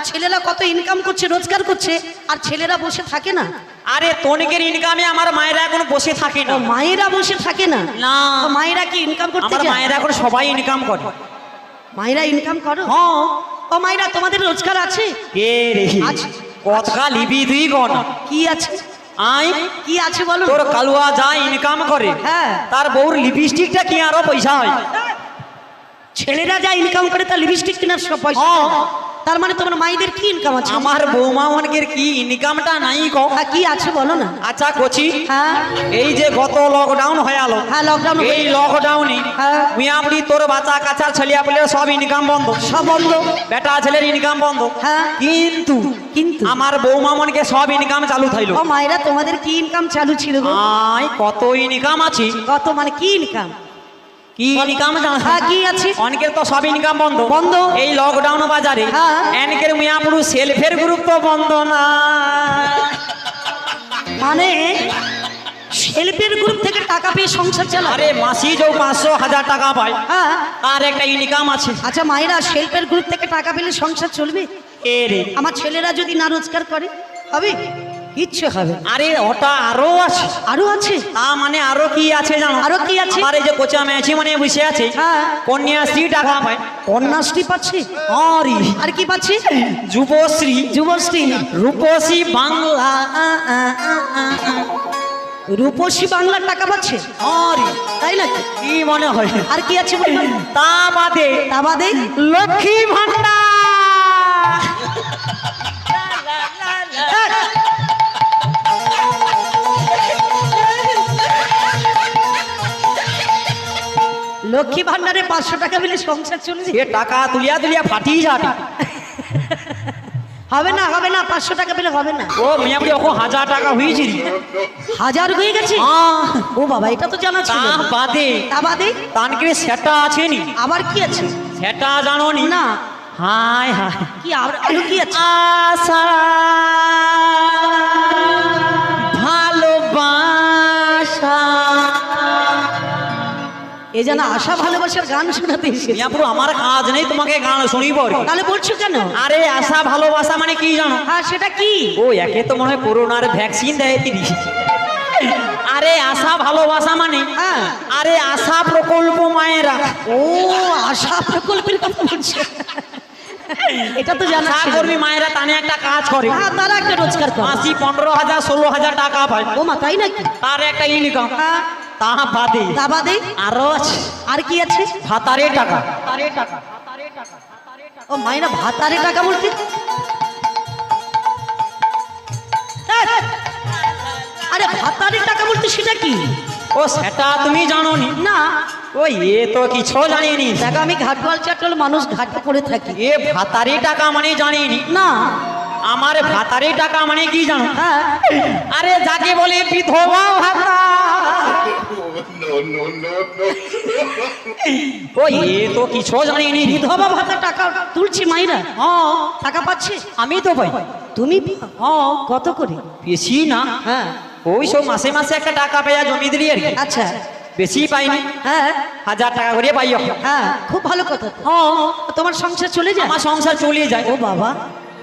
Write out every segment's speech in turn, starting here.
ছেলেরা কত ইনকাম করছে, রোজগার করছে, আর ছেলেরা বসে থাকে না। আরে তনিকের ইনকামে আমার মায়েরা এখন বসে থাকে না। মায়েরা বসে থাকে না? না, মায়েরা কি ইনকাম করতে আমার যায়? মায়েরা এখন সবাই ইনকাম করে। মায়েরা ইনকাম করো? হ্যাঁ। ও মায়েরা তোমাদের রোজগার আছে? কে রে আছে। কতকা লিবি তুই গন কি আছে? আই কি আছে বলো? তোর কালুয়া যা ইনকাম করে, হ্যাঁ, তার বউর লিপস্টিকটা কি আরো পয়সা হয়। ছেলেরা যা ইনকাম করে তার লিপস্টিক কেনার সব পয়সা। তার মানে তোমার মায়েদের কি ইনকাম আছে? আমার বৌমা অনেকের কি ইনকামটা নাই গো। কি আছে বলো না? আচ্ছা কচি, হ্যাঁ এই যে গত লকডাউন হয়ে গেল, হ্যাঁ লকডাউন, এই লকডাউনে মিয়াবড়ি তোর বাচ্চা কাচ্চা ছেলিয়া বলে সব ইনকাম বন্ধ, সব বন্ধ, বেটা ছেলের ইনকাম বন্ধ। হ্যাঁ কিন্তু কিন্তু আমার বৌমা মনকে সব ইনকাম চালু থাইলো। ও মায়েরা তোমাদের কি ইনকাম চালু ছিল গো? আই কত ইনকাম আছে। কত মানে কি ইনকাম? কি ইনকাম জানো? হ্যাঁ কি আছে? অনেকের তো সব ইনকাম বন্ধ বন্ধ এই লকডাউন বাজারে। হ্যাঁ। অনেকের মিয়াপুরু সেলফের গ্রুপ তো বন্ধ না। মানে সেলফের গ্রুপ থেকে টাকা পেয়ে সংসার চালায়? আরে মাসি যে 500,000 টাকা পায়, হ্যাঁ তার একটা ইনকাম আছে। আচ্ছা মায়েরা সেলফের গ্রুপ থেকে টাকা পেলে সংসার চলবে? এ রে, আমার ছেলেরা যদি না রোজগার করে হবে? ইচ্ছে হবে। আরে ওটা আরো আছে। আরো আছে? তা মানে আরো কি আছে জানো? আরো কি আছে? আমার এই যে কোচা ম্যাচি মানে বসে আছে, হ্যাঁ কন্যাশ্রী টাকা পায়। কন্যাশ্রী পাচ্ছে? আরে আর কি পাচ্ছে? যুবশ্রী, যুবশ্রী, রূপশ্রী বাংলা, রূপশ্রী বাংলার টাকা পাচ্ছে? আরে তাই নাকি? কি মনে হয়? আর কি আছে বলবো? তা বাদে তা বাদে লক্ষ্মী ভান্ডার। লক্ষ্মী ভান্ডারে 500 টাকা পেলে সংসার চলবে? এ টাকা তুলিয়া তুলিয়া ফাটিয়ে যাবে। হবে না হবে না, 500 টাকা পেলে হবে না। ও মিয়াপুরি ওখানে 1000 টাকা হয়েছিল। 1000 হয়ে গেছে? ও বাবা, এটা তো জানা ছিল তা না। বাদে তা বাদে তানকে সেটা আছে নি? আবার কি আছে? সেটা জানো নি? না। হাই হাই, কি আরো কি আছে? আশা ভালোবাসা। এ যেন আশা ভালোবাসার গান শোনাতে এসেছে। মিয়াপুর আমার কাজ নেই তোমাকে গান শুনিব। তাহলে বলছো কেন? আরে আশা ভালোবাসা মানে কি জানো? হ্যাঁ সেটা কি? ও একে তো মনে হয় করোনার ভ্যাকসিন দেয় তিনি। আরে আশা ভালোবাসা মানে হ্যাঁ আরে আশা প্রকল্প মায়েরা। ও আশা প্রকল্পের কথা বলছে। এটা তো জানা আশা ছিল। কর্মী মায়েরা তানে একটা কাজ করে, হ্যাঁ তারা একটা রোজগার করে। মাসি 15,000 16,000 টাকা পায়, ও মা তাই নাকি? তার একটা ইনকাম। হ্যাঁ তা বাদে তা বাদে আরো আছে আর কি আছে? ভাতারে টাকা। ও মায়েরা ভাতারে টাকা বলতে? আরে ভাতারে টাকা বলতে সেটা কি? ও সেটা তুমি জানো নি? না। ও এ তো কিছু জানিনি। দেখো আমি ঘাটওয়াল চাটওয়াল মানুষ, ঘাটে পড়ে থাকি। এ ভাতারে টাকা মানে জানিনি না। আমার ভাতারে টাকা মানে কি জানো? হ্যাঁ আরে যাকে বলে বিধবা ভাতা। ও এ তো কিছু জানিনি। বিধবা ভাতা টাকা তুলছি মাইরা? হ্যাঁ টাকা পাচ্ছে? আমি তো পাই। তুমি? হ্যাঁ কত করে? বেশি না, হ্যাঁ ওই সব মাসে মাসে একটা টাকা পাইয়া জমি দিলি আর কি। আচ্ছা বেশি পাইনি, হ্যাঁ 1000 টাকা করে পাই এখন। হ্যাঁ খুব ভালো কথা তো। হ্যাঁ তোমার সংসার চলে যায়? আমার সংসার চলে যায়। ও বাবা,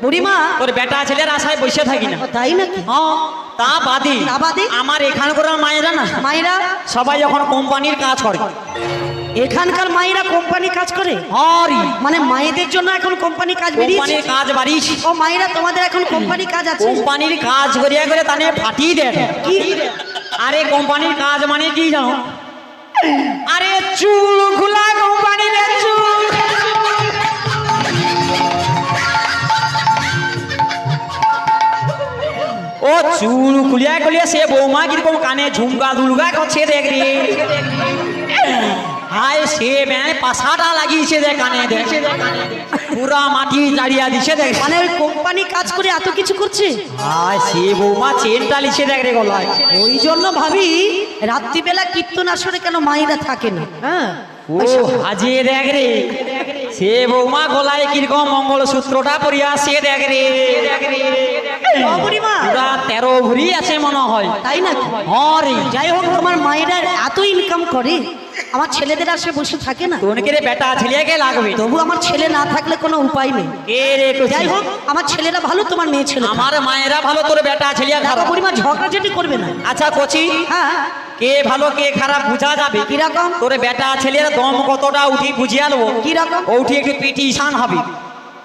বুড়িমা তোর বেটা ছেলের আশায় বসে থাকি না। ও তাই নাকি? হ্যাঁ তা বাদে তা বাদে? আমার এখানকার মায়েরা না মায়েরা সবাই যখন কোম্পানির কাজ করে। এখানকার মায়েরা কোম্পানি কাজ করে? হরি মানে মায়েদের জন্য এখন কোম্পানি কাজ বেরিয়েছে? কোম্পানির কাজ বাড়িয়েছি। ও মায়েরা তোমাদের এখন কোম্পানি কাজ আছে? কোম্পানির কাজ করিয়া করে তানে ফাটিয়ে দেয়। কি? আরে কোম্পানির কাজ মানে কি জানো? আরে চুল খোলা কোম্পানির চুল। ও চুল খুলিয়া খুলিয়া সে বৌমা কিরকম কানে ঝুমকা দুলগা করছে দেখ রে। হায় সে ব্যায় পাশাটা লাগিয়েছে দেখ কানে, দেখ পুরা মাটি চাড়িয়া দিছে দেখ। মানে ওই কোম্পানি কাজ করে এত কিছু করছে? হায় সে বৌমা চেনটা লিছে দেখ রে গলায়। ওই জন্য ভাবি রাত্রিবেলা কীর্তন আসরে কেন মায়েরা থাকে না। হ্যাঁ ও হাজে দেখ রে, সে বৌমা গলায় কিরকম মঙ্গলসূত্রটা পরিয়া সে দেখ রে। ও বুড়িমা, পুরা 13 ভরি আছে মনে হয়। তাই নাকি? হ্যাঁ রে। যাই হোক, তোমার মায়েরা এত ইনকাম করে, আমার ছেলেদের আসে বসে থাকে না, তোনকে রে বেটা ছেলেকে লাগবে। তবু আমার ছেলে না থাকলে কোনো উপায় নেই। কে রে কচি? যাই হোক, আমার ছেলেরা ভালো, তোমার মেয়ে ছেলে খারাপ। আমার মায়েরা ভালো, তোর বেটা ছেলে দেখো খারাপ। বুড়িমা, ঝগড়াঝাটি করবে না। আচ্ছা কচি, হ্যাঁ, কে ভালো কে খারাপ বুঝা যাবে কিরকম? তোর বেটা ছেলের দম কতটা উঠি বুঝিয়ে নেবো। কিরকম? উঠি একটু পিটিশন হবে।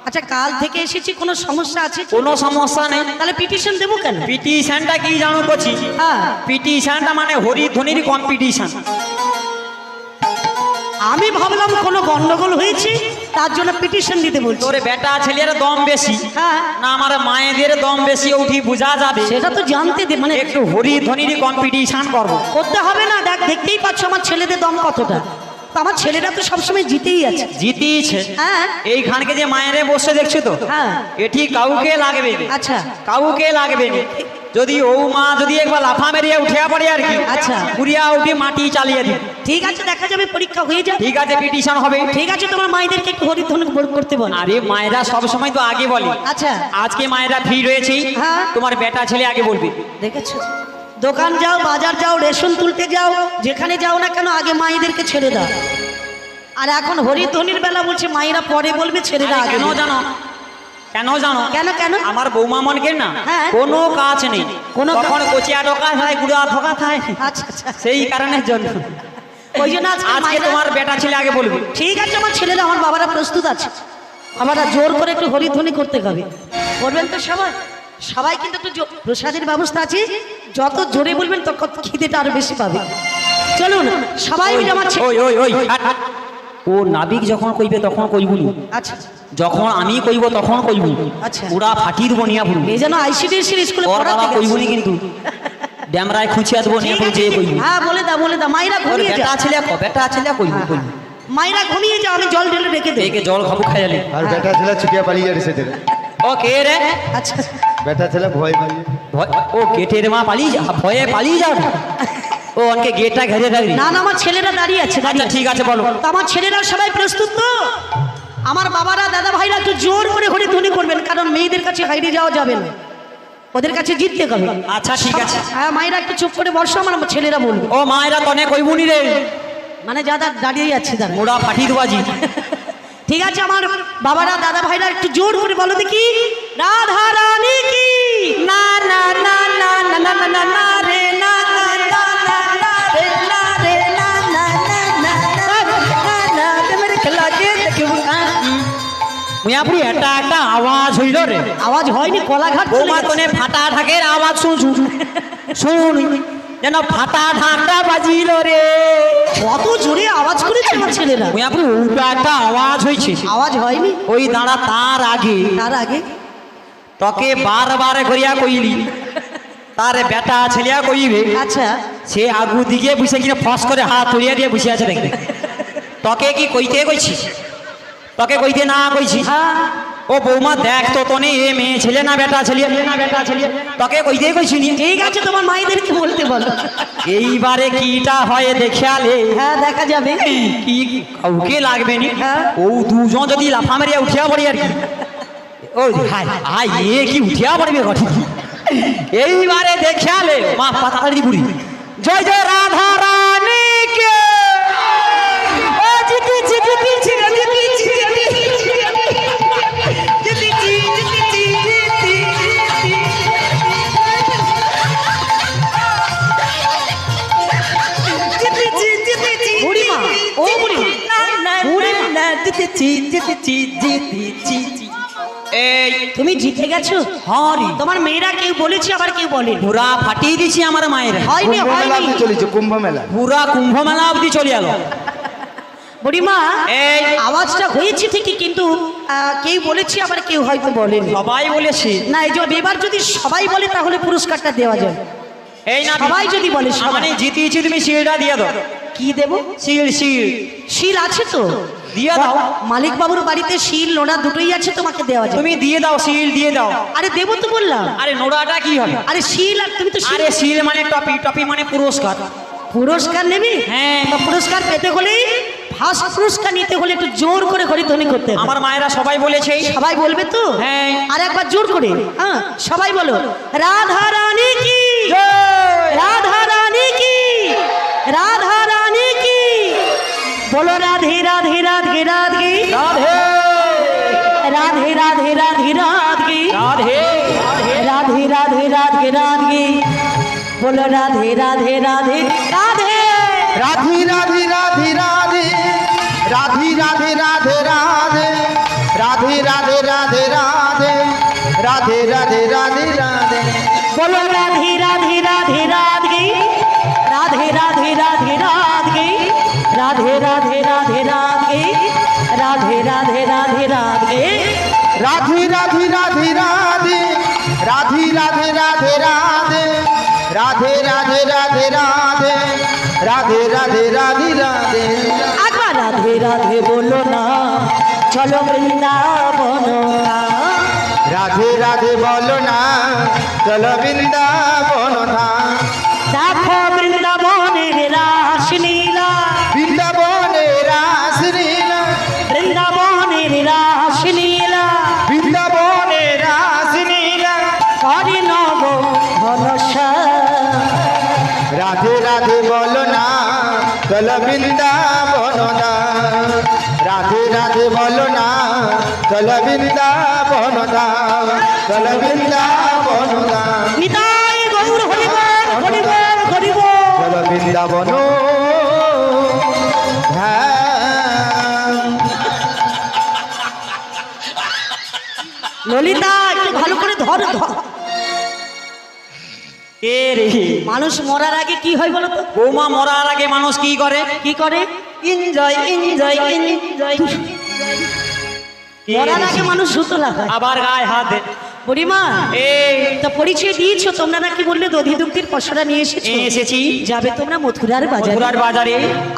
আচ্ছা, কাল থেকে এসেছি, কোনো সমস্যা আছে? কোনো সমস্যা নেই। তাহলে পিটিশন দেবো কেন? পিটিশনটা কি জানো কচি? হ্যাঁ, পিটিশনটা মানে হরিধ্বনির কম্পিটিশন। আমি ভাবলাম কোনো গন্ডগোল হয়েছে, তার জন্য পিটিশন দিতে বলছি। তোর বেটা ছেলের দম বেশি হ্যাঁ, না আমার মায়েদের দম বেশি উঠি বুঝা যাবে। সেটা তো জানতে দে, মানে একটু হরিধ্বনির কম্পিটিশন করবো। করতে হবে না। দেখ, দেখতেই পাচ্ছ আমার ছেলেদের দম কতটা। তো আমার ছেলেরা তো সবসময় জিতেই আছে। জিতিয়েছে। হ্যাঁ, এইখানকে যে মায়েরে বসে দেখছো তো, হ্যাঁ, এটি কাউকে লাগবে না। আচ্ছা, কাউকে লাগবে না। যদি ও মা যদি একবার লাফা মেরিয়ে উঠে পড়ে আর কি, আচ্ছা, পুরিয়া উঠে মাটি চালিয়ে দিই। ঠিক আছে, দেখা যাবে, পরীক্ষা হয়ে যাবে। ঠিক আছে, পিটিশন হবে। ঠিক আছে, তোমার মায়েদেরকে একটু হরিধ্বনি করতে বল। আরে মায়েরা সব সময় তো আগে বলে। আচ্ছা, আজকে মায়েরা ফ্রি রয়েছে, হ্যাঁ। তোমার বেটা ছেলে আগে বলবে। দেখেছো, দোকান যাও, বাজার যাও, রেশন তুলতে যাও, যেখানে যাও না কেন আগে মায়েদেরকে ছেড়ে দাও। আর এখন হরিধ্বনির বেলা বলছে মায়েরা পরে বলবে, ছেলেরা আগে কেন বলবে। জানো? কেন জানো? কেন কেন? আমার বৌমা মনকে না হ্যাঁ। কোনো কাজ নেই, কোনো কাজ- তখন কচিয়া ঢোকা হয়, গুড়া ঢোকা হয়, আচ্ছা আচ্ছা, সেই কারণের জন্য ওই জন্য আজকে আজকে মায়েরা- তোমার বেটা ছেলে আগে বলবে। ঠিক আছে, আমার ছেলেরা, আমার বাবারা প্রস্তুত আছে। আমরা জোর করে একটু হরিধ্বনি করতে হবে। করবেন তো সবাই? সবাই কিন্তু একটু প্রসাদের ব্যবস্থা আছে, যত জোরে বলবেন তত খিদেটা আরো বেশি পাবে। চলুন সবাই মিলে আমার ছে- ওই ওই ওই হাট, হাট। ও নাবিক যখন কইবে তখন কইবুনি, আচ্ছা, যখন আমি কইব তখন কইবু। আচ্ছা। পুরা ফাটির বনিয়া পুরু এই যেন আইসিডিএসির স্কুলে ওর পড়াতে বাবা গেছে। কইবুনি কিন্তু ড্যামরায় খুঁচিয়া দেবো নিয়ে ঠিক পুরু আছে, যেয়ে ঠিক- কইবু। হ্যাঁ, বলে দাও, মায়েরা ওর ঘুমিয়ে বেটা যাও। ছেলে বেটা ছেলে কইবু হ্যাঁ, কইবু। মায়েরা ঘুমিয়ে যাও, আমি জল ঢেলে রেখে দেই। একে জল খাবো খাইলে। আর বেটা ছেলে ছুটিয়া পালিয়ে যাচ্ছে সেদের ও কে রে? আচ্ছা, বেটা ছেলে ভয় পালিয়ে ও গেটের মা পালিয়ে যা, ভয়ে পালিয়ে যাও। ও অনকে গেটটা ঘেরে থাকবি। না না, আমার ছেলেরা দাঁড়িয়ে আছে, আচ্ছা দাঁড়িয়ে আছে। ঠিক আছে বলো। তো আমার ছেলেরা সবাই প্রস্তুত তো? আমার বাবারা, দাদা ভাইরা একটু জোর করে হরিধ্বনি করবেন, কারণ মেয়েদের কাছে হাইরে যাওয়া যাবে না, ওদের কাছে জিততে হবে। আচ্ছা ঠিক আছে। হ্যাঁ, মায়েরা একটু চুপ করে বসো, আমার ছেলেরা বলবে। ও মায়েরা তনে কইবুনি রে, মানে যারা দাঁড়িয়ে যাচ্ছে তারা। মোড়া ফাটি দুবাজি। ঠিক আছে, আমার বাবারা, দাদা ভাইরা একটু জোর করে বলো দেখি, রাধা রানী কি না না না না না না না না না রে না না না না না রে না রে না না না না না না তে মেরে খেলা কে দেখু। মুয়াপুরি একটা একটা আওয়াজ হইল রে। আওয়াজ হয়নি, কলাঘাট চলে বৌমা গেছে। তনে ফাটা ঢাকের আওয়াজ শুন শুন শুন, যেন ফাটা ঢাকটা বাজিল রে। কত জোরে আওয়াজ করেছে আমার ছেলেরা। মুয়াপুরি উল্টো একটা আওয়াজ হইছে। আওয়াজ হয়নি, ওই দাঁড়া তার আগে তার আগে তোকে বারবার করিয়া কইলি, তার বেটা ছেলিয়া কইবে, আচ্ছা, সে আগু দিকে বসে কিনা ফস করে হাত তুলিয়া দিয়ে বসে আছে দেখবে। তোকে কি কইতে কইছি? তোকে কইতে না কইছি? হ্যাঁ, ও বৌমা দেখ তো তনে এ মেয়ে ছেলে না বেটা ছেলে, না বেটা ছেলে, তোকে কইতে কইছি নি। ঠিক আছে, তোমার মায়েদেরকে বলতে বলো। এইবারে কিটা হয় দেখালে হ্যাঁ, দেখা যাবে। কি কাউকে লাগবে নি। হ্যাঁ। ও দুজন যদি লাফা মেরিয়া উঠিয়া পড়ি আর কি, ও হাই হাই এ কি উঠিয়া পড়বে ঘটি। এইবারে দেখালে মা পাতাড়ি বুড়ি, জয় জয় রাধা রানী কে। ও জিতি জিতি জিতি জিতি জিতি বুড়িমা, ও বুড়িমা, বুড়িমা, এই তুমি জিতে গেছো। হরি তোমার মেয়েরা কেউ বলেছে, আবার কেউ বলেনি। পুরা ফাটিয়ে দিছি আমার মায়ের। হয়নি, কুম্ভ মেলা হয়নি। চলেছে কুম্ভ মেলা। পুরা কুম্ভ মেলা অবধি চলে গেল। বুড়িমা, এই আওয়াজটা হয়েছে ঠিকই, কিন্তু কেউ বলেছে, আবার কেউ হয়তো বলেনি। সবাই বলেছে। না, এই যে এবার যদি সবাই বলে তাহলে পুরস্কারটা দেওয়া যায়। এই না সবাই যদি বলে, সবাই। মানে জিতিয়েছি, তুমি শিলটা দিয়ে দাও। কি দেবো? শিল শিল শিল আছে তো? দিয়ে দাও। মালিক বাবুর বাড়িতে শিল নোড়া দুটোই আছে, তোমাকে দেওয়া যায়। তুমি দিয়ে দাও, শিল দিয়ে দাও। আরে দেবো তো বললাম। আরে নোড়াটা কি হবে? আরে শিল, আর তুমি তো শিল। আরে শিল মানে টপি, টপি মানে পুরস্কার। পুরস্কার নেবি? হ্যাঁ। তা পুরস্কার পেতে হলে, ফার্স্ট পুরস্কার নিতে হলে একটু জোর করে হরিধ্বনি করতে হবে। আমার মায়েরা সবাই বলেছে। সবাই বলবে তো? হ্যাঁ। আর একবার জোর করে, হ্যাঁ, সবাই বলো, রাধা রানী কি, জয়। রাধা রানী কি, রাধা রানী কি। बोलो राधे राधे राधे राधे রাধে राधे राधे राधे राधे রাধে राधे राधे राधे राधे बोलो राधे राधे राधे राधे राधी राधी राधी राधे राधी राधे राधे राधे राधे राधे राधे राधे राधे राधे राधे राधे बोलो राधे राधे राधे राधे राधे राधे राधे राधे राधे राधे राधे राधे राधे राधे राधे राधे राधी राधी राधी राधे राधी राधे राधे राधे राधे राधे राधे राधे राधे राधे राधे राधे आगा राधे राधे बोलो ना चलो वृंदावन राधे राधे बोलो ना चलो वृंदावन धाम देखो वृंदावনের রাসলীলা বৃন্দাবনে রাসলীলা বৃন্দাবনের রাসলীলা বৃন্দাবনে রাসলীলা করে নব ভরসা রাধে রাধে বলো না চল বৃন্দাবন ধাম রাধে রাধে বলো না চল বৃন্দাবন ধাম চল বৃন্দাবন ধাম নিতাই গৌর হরিবল হরিবল হরিবল চল বৃন্দাবন ধাম ললিতা একটু ভালো করে ধর ধর কে রে মানুষ মরার আগে কি হয় বলো তো বৌমা মরার আগে মানুষ কি করে কি করে এনজয় এনজয় এনজয় মরার আগে মানুষ জুতো লাগায় আবার গায়ে হাত দে বুড়িমা এই তা পরিচয় দিয়েছো তোমরা নাকি বললে দধি দুগ্ধির পশরা নিয়ে এসেছো এসেছি যাবে তোমরা মথুরার বাজারে মথুরার বাজারে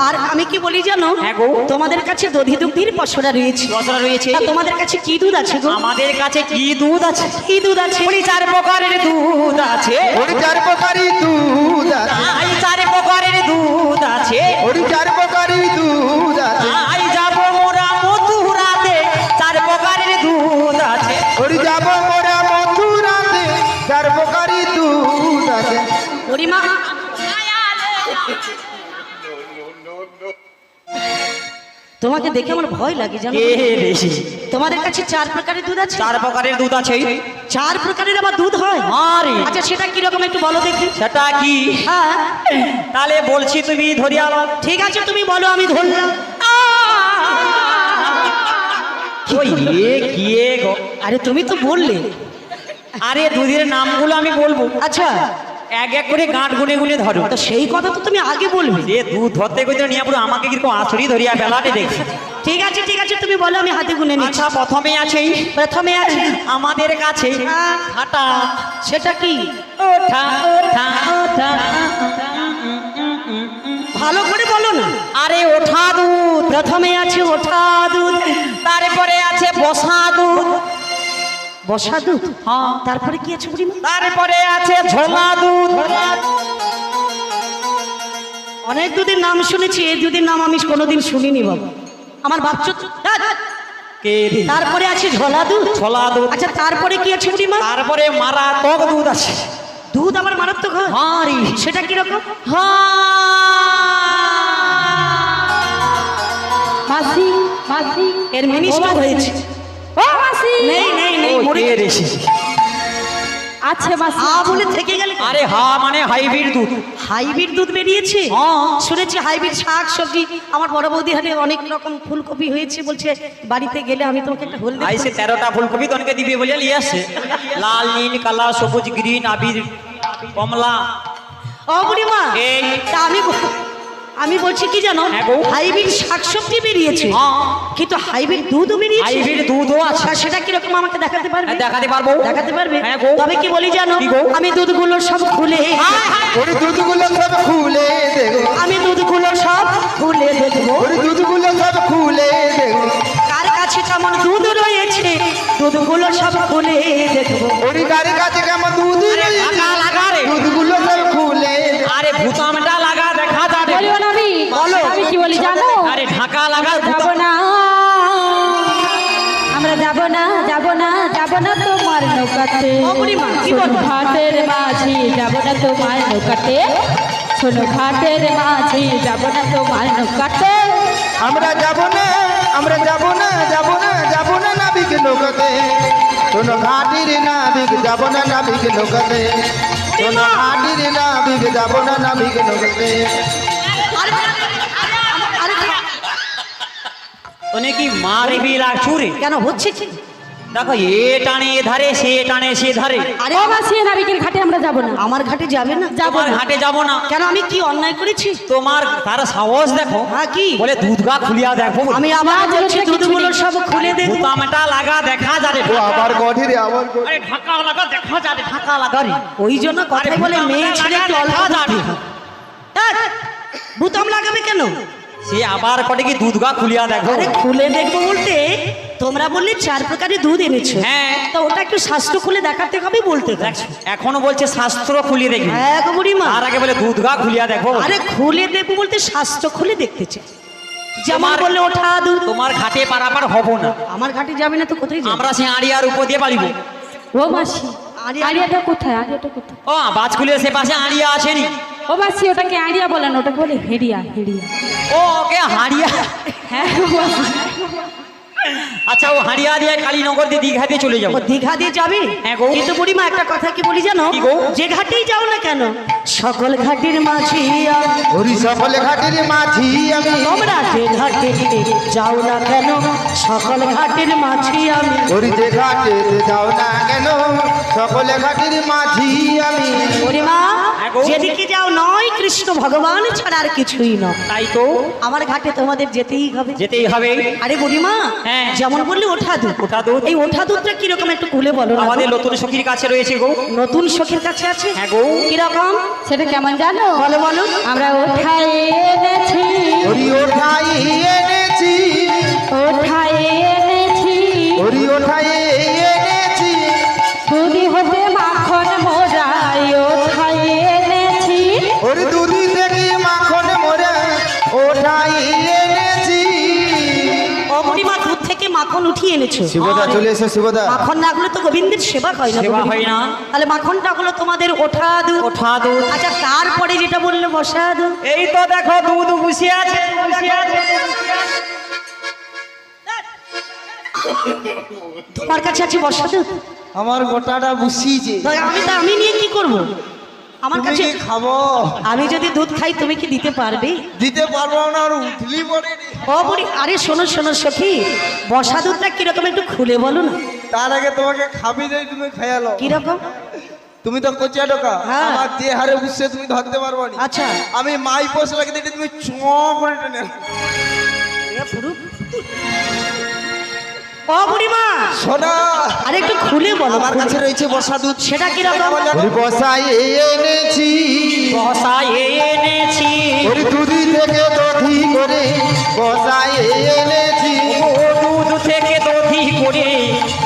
আর আমি কি বলি জানো হ্যাঁ গো। তোমাদের কাছে দধি দুগ্ধির পশরা রয়েছে দশরা রয়েছে তা তোমাদের কাছে কি দুধ আছে গো আমাদের কাছে কি দুধ আছে কি দুধ আছে ওই 4 প্রকারের দুধ আছে ওর চার প্রকারই দুধ আছে আই 4 প্রকারের দুধ আছে ওর চার প্রকারই দুধ আছে আই যাব মোরা মথুরাতে 4 প্রকারের দুধ আছে ওর যাব মোরা মথুরাতে চার প্রকারই দুধ আছে বুড়িমা তোমাকে দেখে আমার ভয় লাগে জানো কে রে তোমাদের কাছে 4 প্রকারের দুধ আছে 4 প্রকারের দুধ আছে 4 প্রকারের আবার দুধ হয় আরে আচ্ছা সেটা কি রকম একটু বলো দেখি সেটা কি হ্যাঁ তাহলে বলছি তুমি ধরিয়া নাও ঠিক আছে তুমি বলো আমি ধরলাম ওই এ কি এ গো আরে তুমি তো বললে আরে দুধের নামগুলো আমি বলবো আচ্ছা এক এক করে গাঁট গুনে গুনে ধরো তো সেই কথা তো তুমি আগে বলবে যে দুধ ধরতে গেছে নিয়ে পুরো আমাকে কিরকম আছড়ি ধরিয়া বেলাতে দেখছি ঠিক আছে তুমি বলো আমি হাতে গুনে নিচ্ছি আচ্ছা প্রথমে আছে প্রথমে আছে আমাদের কাছে হাটা সেটা কি ওঠা ওঠা ওঠা ভালো করে বলো না আরে ওঠা দুধ প্রথমে আছে ওঠা দুধ তারপরে আছে বসা দুধ বসা দুধ হ্যাঁ তারপরে কি আছে বুড়িমা তারপরে আছে ঝোলা দুধ অনেক দুধের নাম শুনেছি এই দুধের নাম আমি কোনোদিন শুনিনি বাবা আমার বাচ্চা কে রে? তারপরে আছে ঝোলা দুধ ছোলা দুধ আচ্ছা তারপরে কি আছে বুড়িমা তারপরে মারাত্মক দুধ আছে দুধ আমার মারাত্মক হয় হ্যাঁ রে সেটা কিরকম মাসি মাসি এর মিনিস্টার হয়েছে ও মাসি নেই ও, মরে কে রে? আছে মাসি বলে থেকে গেলে আরে মানে হাইব্রিড দুধ হাইব্রিড দুধ বেরিয়েছে হ্যাঁ। শুনেছি হাইব্রিড শাক সবজি আমার বড় বৌদি হাতে অনেক রকম ফুলকপি হয়েছে বলছে বাড়িতে গেলে আমি তোমাকে একটা হলদে আইসে 13টা ফুলকপি তনকে দিবে বলে নিয়ে আসছে লাল নীল কালা সবুজ গ্রিন আবির কমলা ও বুড়িমা এই। তা আমি বলছি কি জানো হ্যাঁ গো। হাইব্রিড শাকসবজি বেরিয়েছে হ্যাঁ। কিন্তু হাইব্রিড দুধও বেরিয়েছে হাইব্রিড দুধও আছে আর সেটা কিরকম আমাকে দেখাতে পারবে হ্যাঁ, দেখাতে পারবো দেখাতে পারবে হ্যাঁ গো। তবে কি বলি জানো কি গো? আমি দুধগুলো সব খুলে ওর দুধগুলো সব খুলে দেখো আমি দুধগুলো সব খুলে দেখবো ওর দুধগুলো সব খুলে দেখো কার কাছে কেমন দুধ রয়েছে দুধগুলো সব খুলে দেখবো ওর গাড়ির কাছে কেমন দুধ আরে ঢাকা লাগা রে। দুধগুলো সব খুলে আরে ভুতামটা লাগা দেখা যাবে বলিও না আমি বলো। আমি কি বলি জানো আরে ঢাকা লাগা যাব না আমরা যাব না তোমার নৌকাতে ও বুড়িমা, কি শোনো বলবো? ঘাটের মাঝি যাব না তোমার নৌকাতে শোনো ঘাটের মাঝি যাব না তোমার নৌকাতে আমরা যাব না আমরা যাব না যাব না যাব না নাবিক নৌকাতে শোনো ঘাটির নাবিক যাব না নাবিক নৌকাতে শোনো ঘাটির নাবিক যাব না নাবিক নৌকাতে তোনে কি মারবি চুরে কেন হচ্ছে কি? দেখো এ টানে এ ধারে সে টানে সে ধারে আরে ও মাসি নাবিকের ঘাটে আমরা যাব না। আমার ঘাটে যাবে না? তোমার ঘাটে যাব না কেন? আমি কি অন্যায় করেছি? তোমার তার সাহস দেখো হ্যাঁ কি? বলে দুধ গা খুলিয়া দেখো আমি আবার না, বলছি যেটা দুধগুলো কিছু সব খুলে দেব। বোতামটা লাগা দেখা যাবে ও আবার গঠিরে আবার আরে ঢাকা লাগা দেখা যাবে ঢাকা লাগা রে ওই জন্য কথা আরে বলে মেয়ে বোতামটা ছেলে একটু লাগা অল্প দেখা যাবে। বুতাম লাগাবে কেন? সে আবার কটে কি দুধ গা খুলিয়া দেখো আরে খুলে দেখবো বলতে তোমরা বললে 4 প্রকারের দুধ এনেছো। হ্যাঁ। তো ওটা একটু শাস্ত্র খুলে দেখাতে হবে বলতে তো। এখনো বলছে শাস্ত্র খুলিয়ে দেখবি হ্যাঁ গো বুড়িমা। আর আগে বলে দুধ গা খুলিয়া দেখো আরে খুলে দেখবো বলতে শাস্ত্র খুলে দেখতে চাই। যেমন তোমার- বললে ওঠা দুধ। তোমার ঘাটে পারাপার হব না আমার ঘাটে যাবে না তো কোথায় যাবে? আমরা সে আড়িয়ার উপর দিয়ে পারিব ও মাসি আড়িয়াটা কোথায়? আড়িয়াটা কোথায়? ও বাজ খুলিয়ে সে পাশে আড়িয়া আসেনি ও মাসি ওটাকে আড়িয়া বলেন, ওটাকে বলে হেড়িয়া হেড়িয়া। ও ওকে হাড়িয়া হ্যাঁ গো মাসি। আচ্ছা ও হাড়িয়া দিয়ে কালীনগর দিয়ে দীঘাতে চলে যাবো ও দীঘা দিয়ে যাবে? হ্যাঁ গো। কিন্তু বুড়িমা একটা কথা কি বলি জানো? কি গো? যে ঘাটেই যাও না কেন সকল ঘাটের মাঝি আমি। ওরি সকল ঘাটির মাঝি আমি তোমরা যে ঘাটে যাও না কেন সকল ঘাটের মাঝি আমি। ওরি যে ঘাটে যাও না কেন সকল ঘাটির মাঝি আমি বুড়িমা হ্যাঁ গো। যেদিকে যাও নয় কৃষ্ণ ভগবান ছাড়া আর কিছুই নয়। তাই তো আমার ঘাটে তোমাদের যেতেই হবে। যেতেই হবে আরে বুড়িমা হ্যাঁ। যেমন বললি ওঠা দুধ। ওঠা দুধ। এই ওঠা দুধটা কিরকম একটু খুলে বলো না গো? আমাদের নতুন সখীর কাছে রয়েছে গো নতুন সখীর কাছে আছে? হ্যাঁ গো। কিরকম? সেটা কেমন জানো? বলো বলো। আমরা ওঠাই এনেছি, ওরি ওঠাই এনেছি ওঠাই এনেছি, ওরি ওঠাই এনেছি দুধি হতে মাখন মোরাই ওঠাই এনেছি। ওরি দুধি থেকে মাখন মোরা ওঠাই এনেছি ও বুড়িমা দুধ থেকে মাখন উঠিয়ে এনেছো। শিবদা চলে এসো শিবদা মাখন না হলে তো গোবিন্দের সেবা হয় না। সেবা বুড়িমা। হয় না। তাহলে মাখনটা হলো তোমাদের ওঠা দুধ। ওঠা দুধ আচ্ছা তারপরে যেটা বললে বসা দুধ। এই তো দেখো দুধ বসে আছে বসে আছে তোমার কাছে আছে বসা দুধ? আমার গোটাটা বুঝিয়েছে তো আমি নিয়ে কি করব? আমার তুমি কাছে কি খাবো আমি যদি দুধ খাই তুমি কি দিতে পারবে? দিতে পারবো না আর উঠলি পড়ে রে। ও বুড়ি আরে শোনো শোনো সখী বসা দুধটা কিরকম একটু খুলে বলো না। তার আগে তোমাকে খাবি দেই তুমি খাইয়ালো কিরকম? তুমি তো কোচিয়া ঢোকা হ্যাঁ। আমার যে হারে বুঝছে তুমি ধরতে পারবো না আচ্ছা আমি মাই পোষ লাগিয়ে দিতে তুমি চ করে টেনে ও বুড়িমা সোনা আরে একটু খুলে বলো। আমার কাছে রয়েছে বসা দুধ সেটা কিরকম? ওই বসাই এনেছি বসাই এনেছি ওই দুধি থেকে দধি করে বসাই এনেছি ও দুধ থেকে দধি করে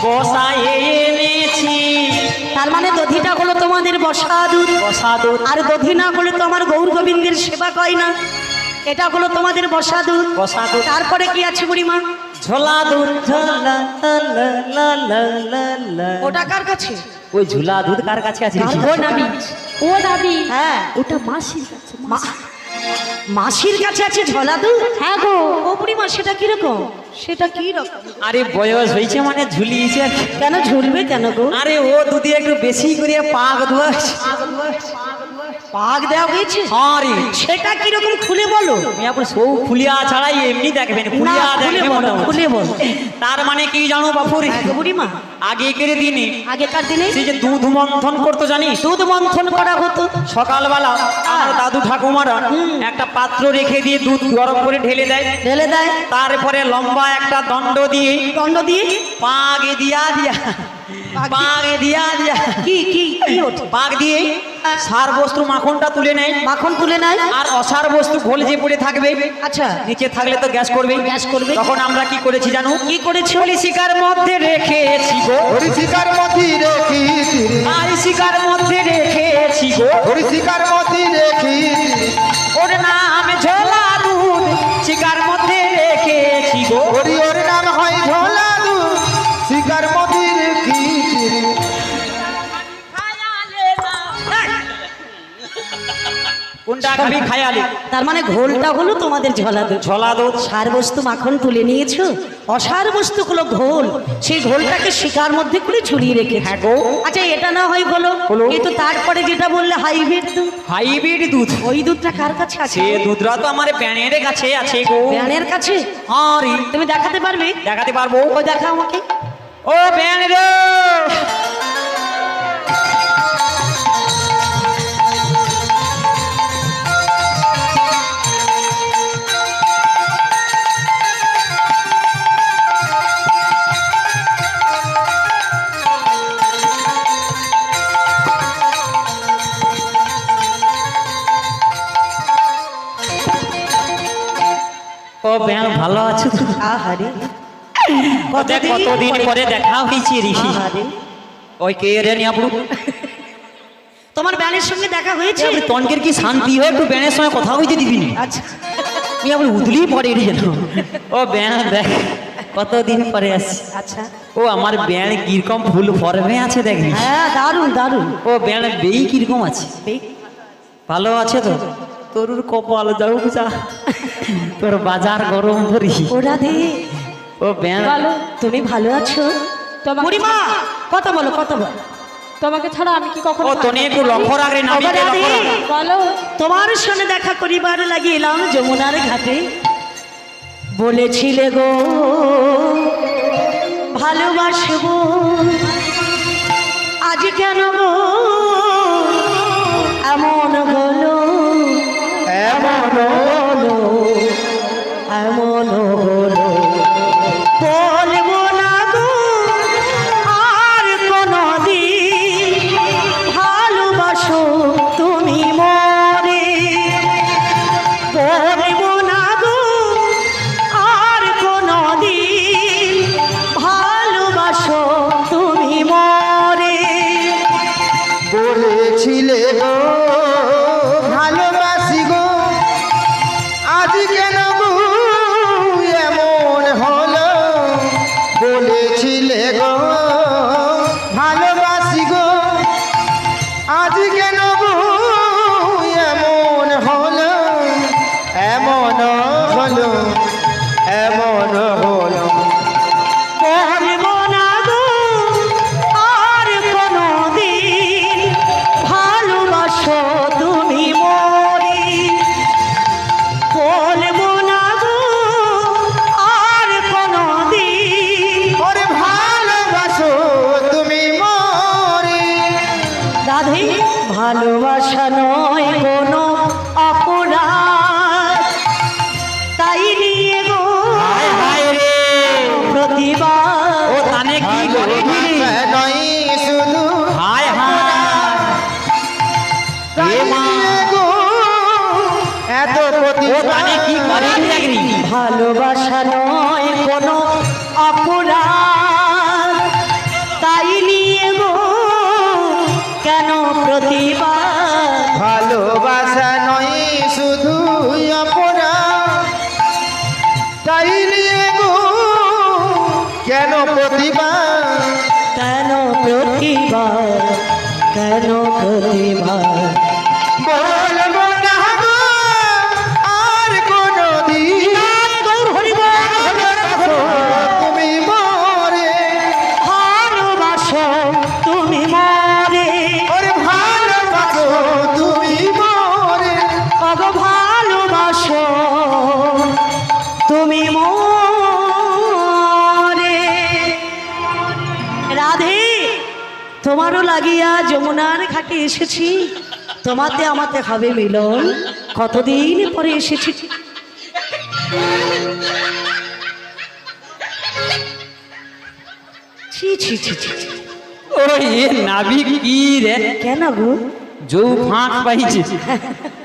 বসাই এনেছি তার মানে দধিটা হলো তোমাদের বসা দুধ। বসা দুধ আর দধি না হলে তো আমার গৌর গোবিন্দের সেবা হয় না। এটা হলো তোমাদের বসা দুধ। বসা দুধ তারপরে কি আছে বুড়িমা? ঝোলা দুধ ঝোলা লা লা লা লা লা লা। ওটা কার কাছে? ওই ঝুলা দুধ কার কাছে আছে ও নাবি, ও নাবি, হ্যাঁ ওটা মাসির কাছে। মাসির কাছে আছে ঝোলা দুধ। হ্যাঁ গো। ও বুড়িমা সেটা কিরকম? সেটা কি রকম? আরে বয়স হয়েছে মানে ঝুলিয়েছে আর কি। কেন ঝুলবে কেন গো? আরে ও দুধে একটু বেশি করে পাক ধোয়াছে পাক দেওয়া হয়েছে? আরে সেটা কিরকম খুলে বলো। তুমি আপনি সৌ ফুলিয়া ছাড়াই এমনি দেখবেন না ফুলিয়া খুলে দেখবে বলো মোটামুটি। খুলে বলো। তার মানে কি জানো বাপুর হ্যাঁ গো বুড়িমা আগেকার দিনে আগেকার দিনে সেই যে দুধ মন্থন করতো জানিস দুধ মন্থন করা হতো। সকালবেলা আমার দাদু ঠাকুমারা একটা পাত্র রেখে দিয়ে দুধ গরম করে ঢেলে দেয় ঢেলে দেয় তারপরে লম্বা একটা দণ্ড দিয়ে দণ্ড দিয়ে পাগে দিয়া দিয়া পাগে দিয়া দিয়া কি কি কি ওঠে? পাক দিয়ে সার বস্তু মাখনটা তুলে নেয় মাখন তুলে নেয়। আর অসার বস্তু ঘোল যে পড়ে থাকবে আচ্ছা নিচে থাকলে তো গ্যাস করবে গ্যাস করবে। তখন আমরা কি করেছি জানো কি করেছো? বলি শিকার মধ্যে রেখেছি গো ওরি শিকার মতি রেখি আর শিকার মধ্যে রেখেছি গো ওরি শিকার মতি রেখি ওর নাম ঝোলা দুধ শিকার মধ্যে রেখেছি গো ওরি ওর নাম হয় ঝোলা দুধ শিকার মতি রেখি কোন কোনটা খাবি খায়ালি তার মানে ঘোলটা হলো তোমাদের ঝলা দুধ। ঝোলা দুধ সার বস্তু মাখন তুলে নিয়েছো, অসার বস্তু হলো ঘোল, সেই ঘোলটাকে শিকার মধ্যে করে ঝুলিয়ে রেখে। হ্যাঁ গো। আচ্ছা এটা না হয় হলো, কিন্তু তারপরে যেটা বললে হাইব্রিড দুধ, হাইব্রিড দুধ, ওই দুধটা কার কাছে আছে? সে দুধরা তো আমার প্যানের কাছে আছে গো। ব্যানের কাছে? আরে তুমি দেখাতে পারবে? দেখাতে পারবো। ও দেখা আমাকে। ও ব্যান রে, ও ব্যান ভালো আছো তো? আহারে দেখ কতদিন পরে দেখা হয়েছে ঋষি। আহারে, ওই কে রে নিয়াবু, তোমার ব্যানের সঙ্গে দেখা হয়েছে? তনকের কি শান্তি হয়, একটু ব্যানের সঙ্গে কথা হইতে দিবি না? আচ্ছা নিয়াবু উতলি পরে এটি যেন। ও ব্যান দেখ কতদিন পরে আসছি। আচ্ছা, ও আমার ব্যান কিরকম ফুল ফর্মে আছে দেখবি। হ্যাঁ দারুণ দারুণ। ও ব্যান বেই কিরকম আছে? ভালো আছে তো? তোর কপাল যাও যা, তোর বাজার গরম ধরি। ওরা দে ও ব্যান বলো তুমি ভালো আছো? তোমাকে বুড়িমা কথা বলো, কথা বলো। তোমাকে ছাড়া আমি কি কখনো ও তোনে একটু লক্ষ্য রাখরে নামি ওরা দে, বলো তোমার সঙ্গে দেখা করিবার লাগি এলাম যমুনার ঘাটে। বলেছিলে গো ভালোবাসবো, আজ কেন গো এমন হলো, এমন হলো, এমন হলো। বলবো না গো আর কোনদিন ভালোবাসো তুমি মরে, বলবো না গো আর কোনদিন ভালোবাসো তুমি মরে। বলেছিলে গো ভালোবাসি গো, আজ কেন গো এমন হলো। বলেছিলে গো ভালোবাসি গো, আজ কেন গো এমন হলো। এমন হলো, এমন হলো। বলবো না গো আর কোনদিন ভালোবাসো তুমি মরে, বলবো না গো আর কোনদিন। ওরে ভালোবাসো তুমি মরে। রাধে ভালোবাসা নয় কোনো অপরাধ, তাই নিয়ে গো হায় হায় রে, প্রতিবাদ। ও তানে কি করে দিলি? ভালোবাসা নয় শুধু হায় হায় এ মা, গো এত ও তানে কি করে দিলি? ভালোবাসা নয় কোনো অপরাধ, তাই নিয়ে গো কেন প্রতিবাদ। ভালোবাসা নয় শুধু অপরাধ, তাই নিয়ে গো কেন প্রতিবাদ। কেন প্রতিবাদ, কেন প্রতিবাদ। বলবো না গো আর কোনদিন ভালোবাসো তুমি মরে। ভালোবাসো তুমি মরে, ওরে ভালোবাসো তুমি মরে। অগো ভালোবাসো তুমি মরে। রাধে তোমারও লাগিয়া যমুনার ঘাটে এসেছি, তোমাতে আমাতে হবে মিলন, কতদিন পরে এসেছি। ছি ছি ছি ছি ছি। ও এ নাবিক কি রে, কেন গো? যৌ ফাঁক পাইছে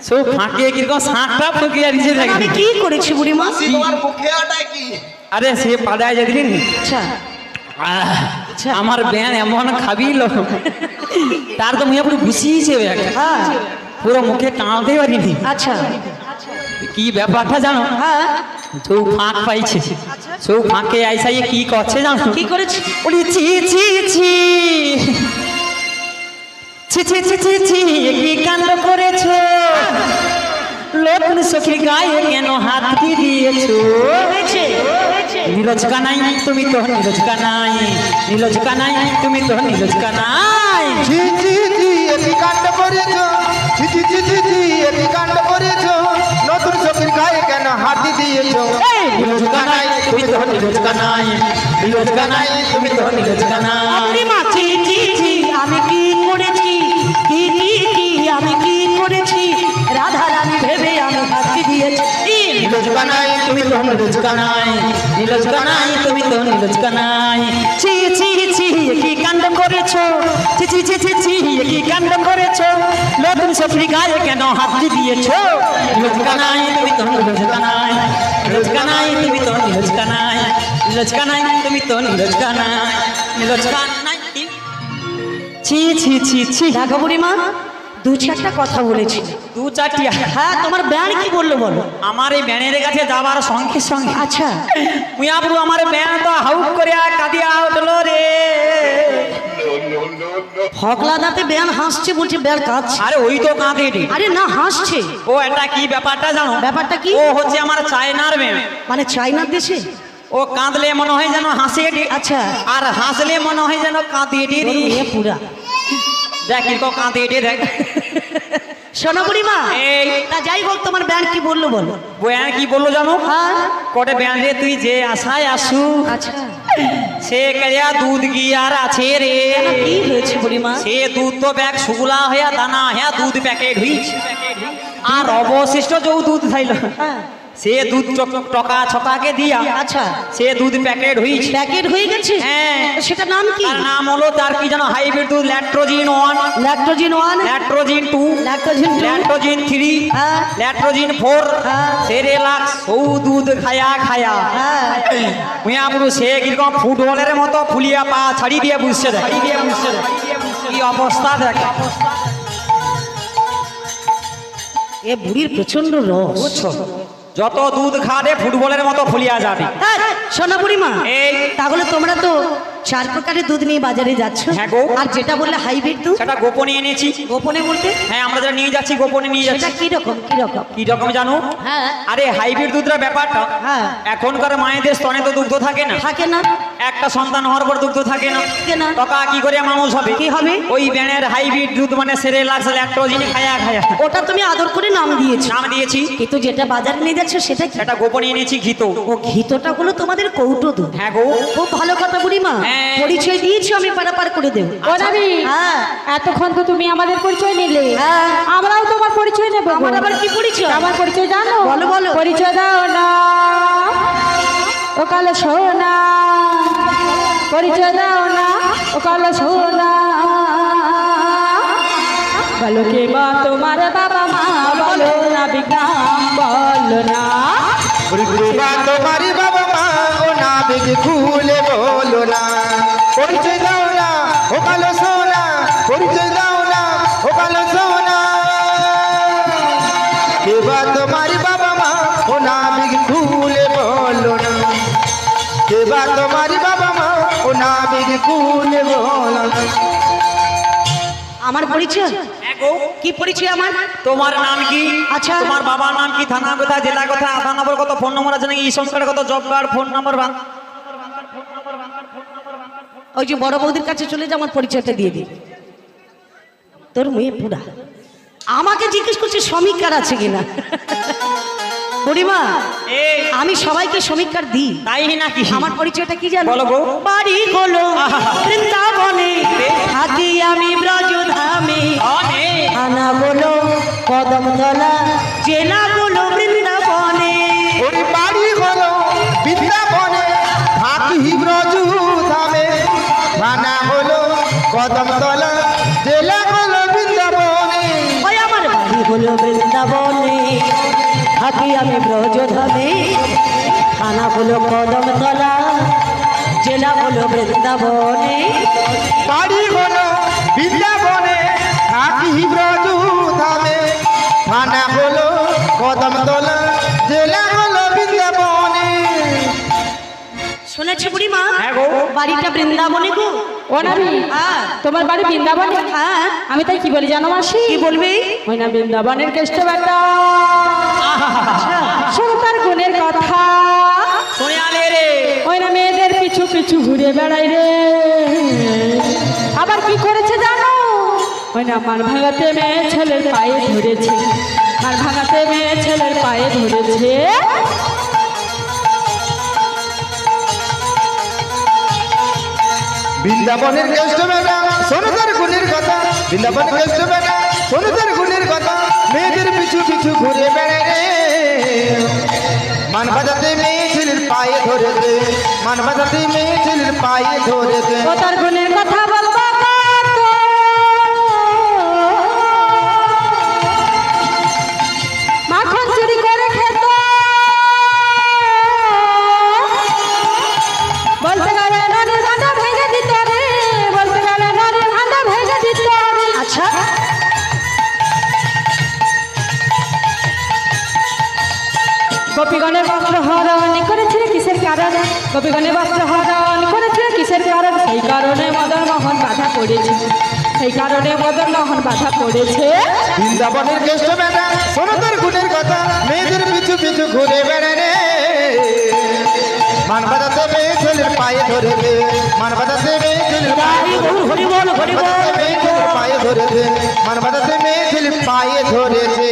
সব ফাঁকে কিরকম শাঁখটা ফুকিয়ে দিছে কেন আমি দেখি। কি করেছি বুড়িমা? আরে সে পাড়ায় যেদিন আচ্ছা আমার ব্যান এমন খাবিল, তার তো মুখে পুরো ঘুষিয়েছে ব্যাগ, হ্যাঁ পুরো মুখে টানতে পারিনি। আচ্ছা কি ব্যাপারটা জানো? হ্যাঁ সব ফাঁক পাইছে, সব ফাঁকে আইসাইয়ে কি করছে জানো? কি করেছি? বলি ছি ছি ছি ছি ছি ছি ছি ছি, এ কি কাণ্ড করেছো? নতুন সখীর গায়ে কেন হাত দিয়েছো হয়েছে নীরজ কানাই তুমি তো নীরজ কানাই নীরজ কানাই তুমি তো নীরজ কানাই ছি ছি ছি একই কাণ্ড করেছো ছি ছি ছি ছি ছি একই কাণ্ড করেছো নতুন সখীর গায়ে কেন হাতি দিয়েছো নীরজ কানাই তুমি তো নীরজ কানাই নীরজ কানাই তুমি তো নীরজ কানাই বুড়িমা ছি ছি ছি আমি কি করেছি কি কি কি আমি কি করেছি রাধা রানী ভেবে আমি হাতি দিয়েছি নীরজ কানাই তুমি তো নীরজ কানাই নীরজ কানাই তুমি তো নীরজ কানাই ছি ছি ছি কি কাণ্ড করেছো ছি ছি ছি ছি ছি কি কাণ্ড করেছো নতুন সখীর গায়ে কেন হাত দিয়েছো নীরজ কানাই তুমি তো নীরজ কানাই নীরজ কানাই তুমি তো নীরজ কানাই নীরজ কানাই তুমি তো নীরজ কানাই নীরজ কানাই ছি ছি ছি ছি দেখো বুড়িমা দু চারটা কথা বলেছি দু চারটি হ্যাঁ তোমার ব্যান কি বললো বলো আমার এই ব্যানের কাছে যাবার সঙ্গে সঙ্গে আচ্ছা মুয়াবু আমার ব্যান তো হাউক করে কাঁদিয়া উঠলো রে ফকলা দাঁতে ব্যান হাসছে বলছে ব্যান কাঁদছে আরে ওই তো কাঁদে রে আরে না হাসছে ও এটা কি ব্যাপারটা জানো ব্যাপারটা কি ও হচ্ছে আমার চায়নার ব্যান মানে চাইনার দেশে ও কাঁদলে মনে হয় যেন হাসে রে আচ্ছা আর হাসলে মনে হয় যেন কাঁদে রে তোর মেয়ে পুরা দেখ কিরকম কাঁদে রে দেখ শোনো বুড়িমা এই তা যাই হোক তোমার ব্যান কি বললো বলো ব্যান কি বললো জানো হ্যাঁ কটে ব্যান রে তুই যে আশায় আসু আচ্ছা সে কেয়া দুধ গিয়ার আছে রে কি হয়েছে বুড়িমা সে দুধ তো ব্যাগ শুকলা হইয়া দানা হ্যাঁ দুধ প্যাকেট হইছে আর অবশিষ্ট যে দুধ থাইল হ্যাঁ সে দুধ টকা ছকাকে দিয়া আচ্ছা সে দুধ প্যাকেট হইছে প্যাকেট হয়ে গেছে হ্যাঁ তো সেটা নাম কি তার নাম হলো তার কি যেন হাইব্রিড দুধ ল্যাক্টোজিন 1 ল্যাকটোজিন 1 ল্যাক্টোজিন 2 ল্যাকটোজিন 2 ল্যাক্টোজিন 3 হ্যাঁ ল্যাক্টোজিন 4 হ্যাঁ। সেরেলাক্স সৌ দুধ খায়া খায়া হ্যাঁ মুয়া পুরো সে কিরকম ফুটবলের মতো ফুলিয়া পা ছাড়ি দিয়ে বুঝছে দেখ কি অবস্থা দেখ এ বুড়ির প্রচন্ড রস বুঝছো যত দুধ খাবে ফুটবলের মতো ফুলিয়া যাবে হ্যাঁ, শোনো বুড়িমা এই তাহলে তোমরা তো 4 প্রকারের দুধ নিয়ে বাজারে যাচ্ছ হ্যাঁ গো। আর যেটা বললে হাইব্রিড দুধ সেটা গোপনে এনেছি গোপনে বলতে হ্যাঁ আমরা যেটা নিয়ে যাচ্ছি গোপনে নিয়ে সেটা যাচ্ছি কি রকম কি রকম জানো হ্যাঁ আরে হাইব্রিড দুধের ব্যাপারটা হ্যাঁ এখনকার মায়েদের স্তনে তো দুগ্ধ থাকে না থাকে না একটা সন্তান হওয়ার পর দুগ্ধ থাকে না থাকে না টাকা কি করে মানুষ হবে কি হবে? ওই ব্যানের হাইব্রিড দুধ মানে সেরেলাক্স ল্যাক্টোজিন খায়া খায়া ওটা তুমি আদর করে নাম দিয়েছো নাম দিয়েছি কিন্তু যেটা বাজারে নিয়ে যাচ্ছ সেটা কি সেটা গোপনে এনেছি ঘিত ও ঘিতটা হলো তোমাদের কৌটো দুধ হ্যাঁ গো খুব ভালো কথা বুড়িমা হ্যাঁ। পরিচয় দিয়েছো আমি পারাপার করে দেবো ও নাবি হ্যাঁ এতক্ষণ তো তুমি আমাদের পরিচয় নিলে হ্যাঁ। আমরাও তোমার পরিচয় নেব আমার আবার কি পরিচয় আমার পরিচয় জানো বলো, বলো। পরিচয় দাও না ও কালো সোনা পরিচয় দাও না ও কালো সোনা বলো কে বা তোমার বাবা মা বলো না বিজ্ঞান বলো না বা তোমারি বাবা মা ও নাবিক খুলে বলো না পরিচয় দাও না ও কালো সোনা পরিচয় দাও না ও কালো সোনা কে বা তোমারি বাবা মা ও নাবিক খুলে বলো না কে বা তোমারি বাবা মা ও নাবিক খুলে বলো না আমার পরিচয় হ্যাঁ গো কি পরিচয় আমার তোমার নাম কি আচ্ছা। তোমার বাবার নাম কি থানা কোথায় জেলা কোথায় আধার নম্বর কত ফোন নম্বর আছে নাকি ই সংস্কার কত জব কার্ড ফোন নম্বর ওই যে বড় বৌদির কাছে চলে যা আমার পরিচয়টা দিয়ে দিই তোর মেয়ে পুরা আমাকে জিজ্ঞেস করছে সমীক্ষার আছে কিনা বুড়িমা এই আমি সবাইকে সমীক্ষার দিই তাই নাকি আমার পরিচয়টা কি জানো বলো গো। বাড়ি হলো আহা। বৃন্দাবনে থাকি আমি ব্রজধামে অনেক থানা বলো কদমতলা জেলা বলো বৃন্দাবনে ওই বাড়ি হলো বৃন্দাবনে থাকি ব্রজু ধামে থানা হলো কদমতলা জেলা হলো বৃন্দাবনে ওই আমার বাড়ি হলো বৃন্দাবনে থাকি আমি ব্রজধামে থানা হলো কদমতলা জেলা হলো বৃন্দাবনে বাড়ি হলো বৃন্দাবনে থাকি ব্রজু ধামে থানা হলো কদমতলা জেলা হলো বৃন্দাবনে শুনেছি বুড়িমা হ্যাঁ গো। বাড়িটা বৃন্দাবনে গো ও নাবি হ্যাঁ তোমার বাড়ি বৃন্দাবনে? হ্যাঁ আমি তাই কি বলি জানো মাসি? কি বলবি? ওই না বৃন্দাবনের কেষ্ট বেটা শোনো তার গুণের কথা। শুনে আলে রে। ওই না মেয়েদের পিছু পিছু ঘুরে বেড়াই রে। আবার কি করেছে জানো? ওই না মার ভাঙাতে মেয়ে ছেলের পায়ে ধরেছে, মার ভাঙাতে মেয়ে ছেলের পায়ে ধরেছে। বৃন্দাবনের কেষ্ট বেটা শোনো তার গুণের কথা, বৃন্দাবনের কেষ্ট বেটা শোনো তার গুণের কথা, মেয়েদের পিছু পিছু ঘুরে বেড়ায় রে। মান বাজাতে মেয়ে ছেলের পায়ে ধরেছে, মান বাজাতে মেয়ে ছেলের পায়ে ধরেছে। ও তার গুণের কথা বলবো কত, মাখন চুরি করে খেত, বলতে গেলে নদীর বাঁধা ভেঙে দিত রে, বলতে গেলে নদীর বাঁধা ভেঙে দিত। আচ্ছা গোপীগণের বস্ত্র হরণ করেছিল কিসের কারণে? গোপীগণের বস্ত্র হরণ করেছিল কিসের কারণে? সেই কারণে মদন মোহন বাধা পড়েছে, সেই কারণে মদন মোহন বাধা পড়েছে। বৃন্দাবনের কেষ্ট বেটা শোনো তার গুণের কথা, মেয়েদের পিছু পিছু ঘুরে বেড়ায় রে। মান বাজাতে মেয়ে ছেলের পায়ে ধরেছে, মান বাজাতে মেয়ে ছেলের পায়ে হরি বল হরি বল হরি বল মেয়ে ছেলের পায়ে ধরেছে, মান বাজাতে মেয়ে ছেলের পায়ে ধরেছে।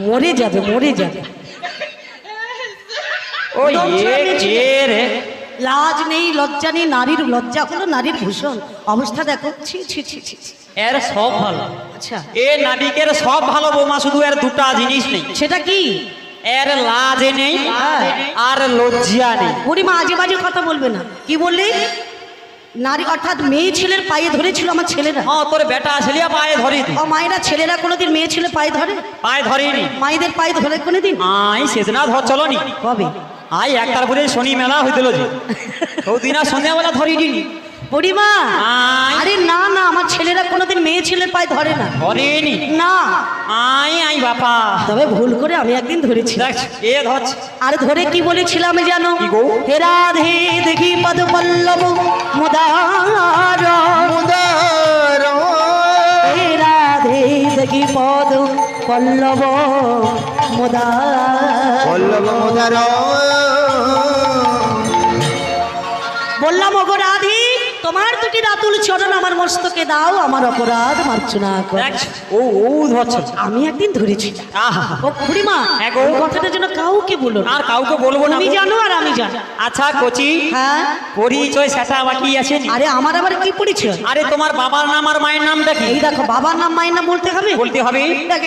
মরে যাবে মরে যাবে। ও এ রে। লাজ নেই লজ্জা নেই, নারীর লজ্জা হলো নারীর ভূষণ। অবস্থা দেখো, ছি ছি ছি ছি ছি। এর সব ভালো। আচ্ছা এ নাবিকের সব ভালো বৌমা, শুধু এর দুটা জিনিস নেই। সেটা কি? এর লাজ নেই হ্যাঁ। আর লজ্জা নেই। বুড়িমা আজে বাজে কথা বলবে না। কি বললি? নারী অর্থাৎ মেয়ে ছেলের পায়ে ধরেছিল আমার ছেলেরা। হ্যাঁ তোর বেটা ছেলিয়া পায়ে ধরি দি। ও মায়েরা ছেলেরা কোনোদিন মেয়ে ছেলে পায়ে ধরে? পায়ে ধরিনি। মায়েদের পায়ে ধরে কোনোদিন? আই সেদিনা ধর চলনি। কবে? আই একটার পরে শনি মেলা হইছিল যে ওদিনা সন্ধ্যাবেলা ধরিনি। বুড়িমা আই আরে না না, আমার ছেলেরা কোনোদিন মেয়ে ছেলের পায়ে ধরে না। ধরিনি না আই আই বাপা। তবে ভুল করে আমি একদিন ধরেছি। দেখ এ ধরছে। আর ধরে কি বলেছিলাম জানো? কি গো? হে রাধে দেখি পদ পল্লব মুদার, উদার হে রাধে দেখি পদ পল্লব মুদার। পল্লব উদার বললাম ওগো রাধে, তোমার দুটি রাতুল চরণ আমার মস্তকে দাও, আমার অপরাধ মার্জনা করো। দেখ ও ও ধরছে। আমি একদিন ধরেছি। আহা ও খুড়িমা, হ্যাঁ গো। এই কথাটা যেন কাউকে বলো না। আর কাউকে বলবো না। তুমি জানো আর আমি জানি। আচ্ছা কচি, হ্যাঁ পরিচয় সেটা বাকি আছে নি? আরে আমার আবার কি পরিচয়? আরে তোমার বাবার নাম আর মায়ের নামটা কি এই দেখো, বাবার নাম মায়ের নাম বলতে হবে? বলতে হবে। দেখ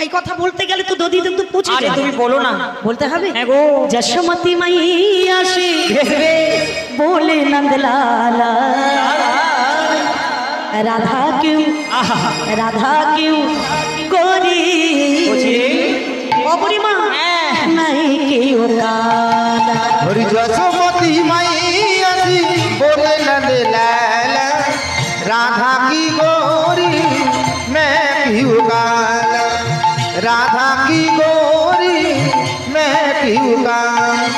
এই কথা বলতে গেলে তো দদি কিন্তু পুছে আরে যাবে। তুমি বলো না। বলতে হবে। হ্যাঁ গো। যশোমতি মাইয়া আসে বেশ বেশ। बोले नंदलाला, राधा क्यों আহা राधा क्यों गोरी কচি ओ बुढ़ी माँ হ্যাঁ। नहीं क्यों काला। हरि जसोमती माई आसी बोले नंद लाला, राधा की गोरी मैं क्यों काला, राधा की गोरी मैं क्यों काला।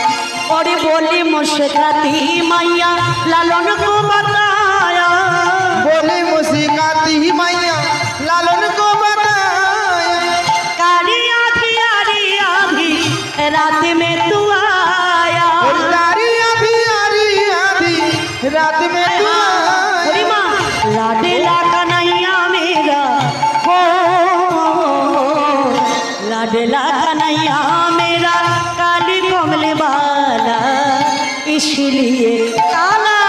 और बोली मुस्काती मैया लालन को बताया, बोले मुस्काती मैया लालन को बताया, काली आधी रात में तू आया। तारी आधी रात में तू बुढ़ी आया। माँ लाडेला कन्हैया मेरा हो, लाडेला कन्हैया मेरा काली कमल वाला इसलिए काला।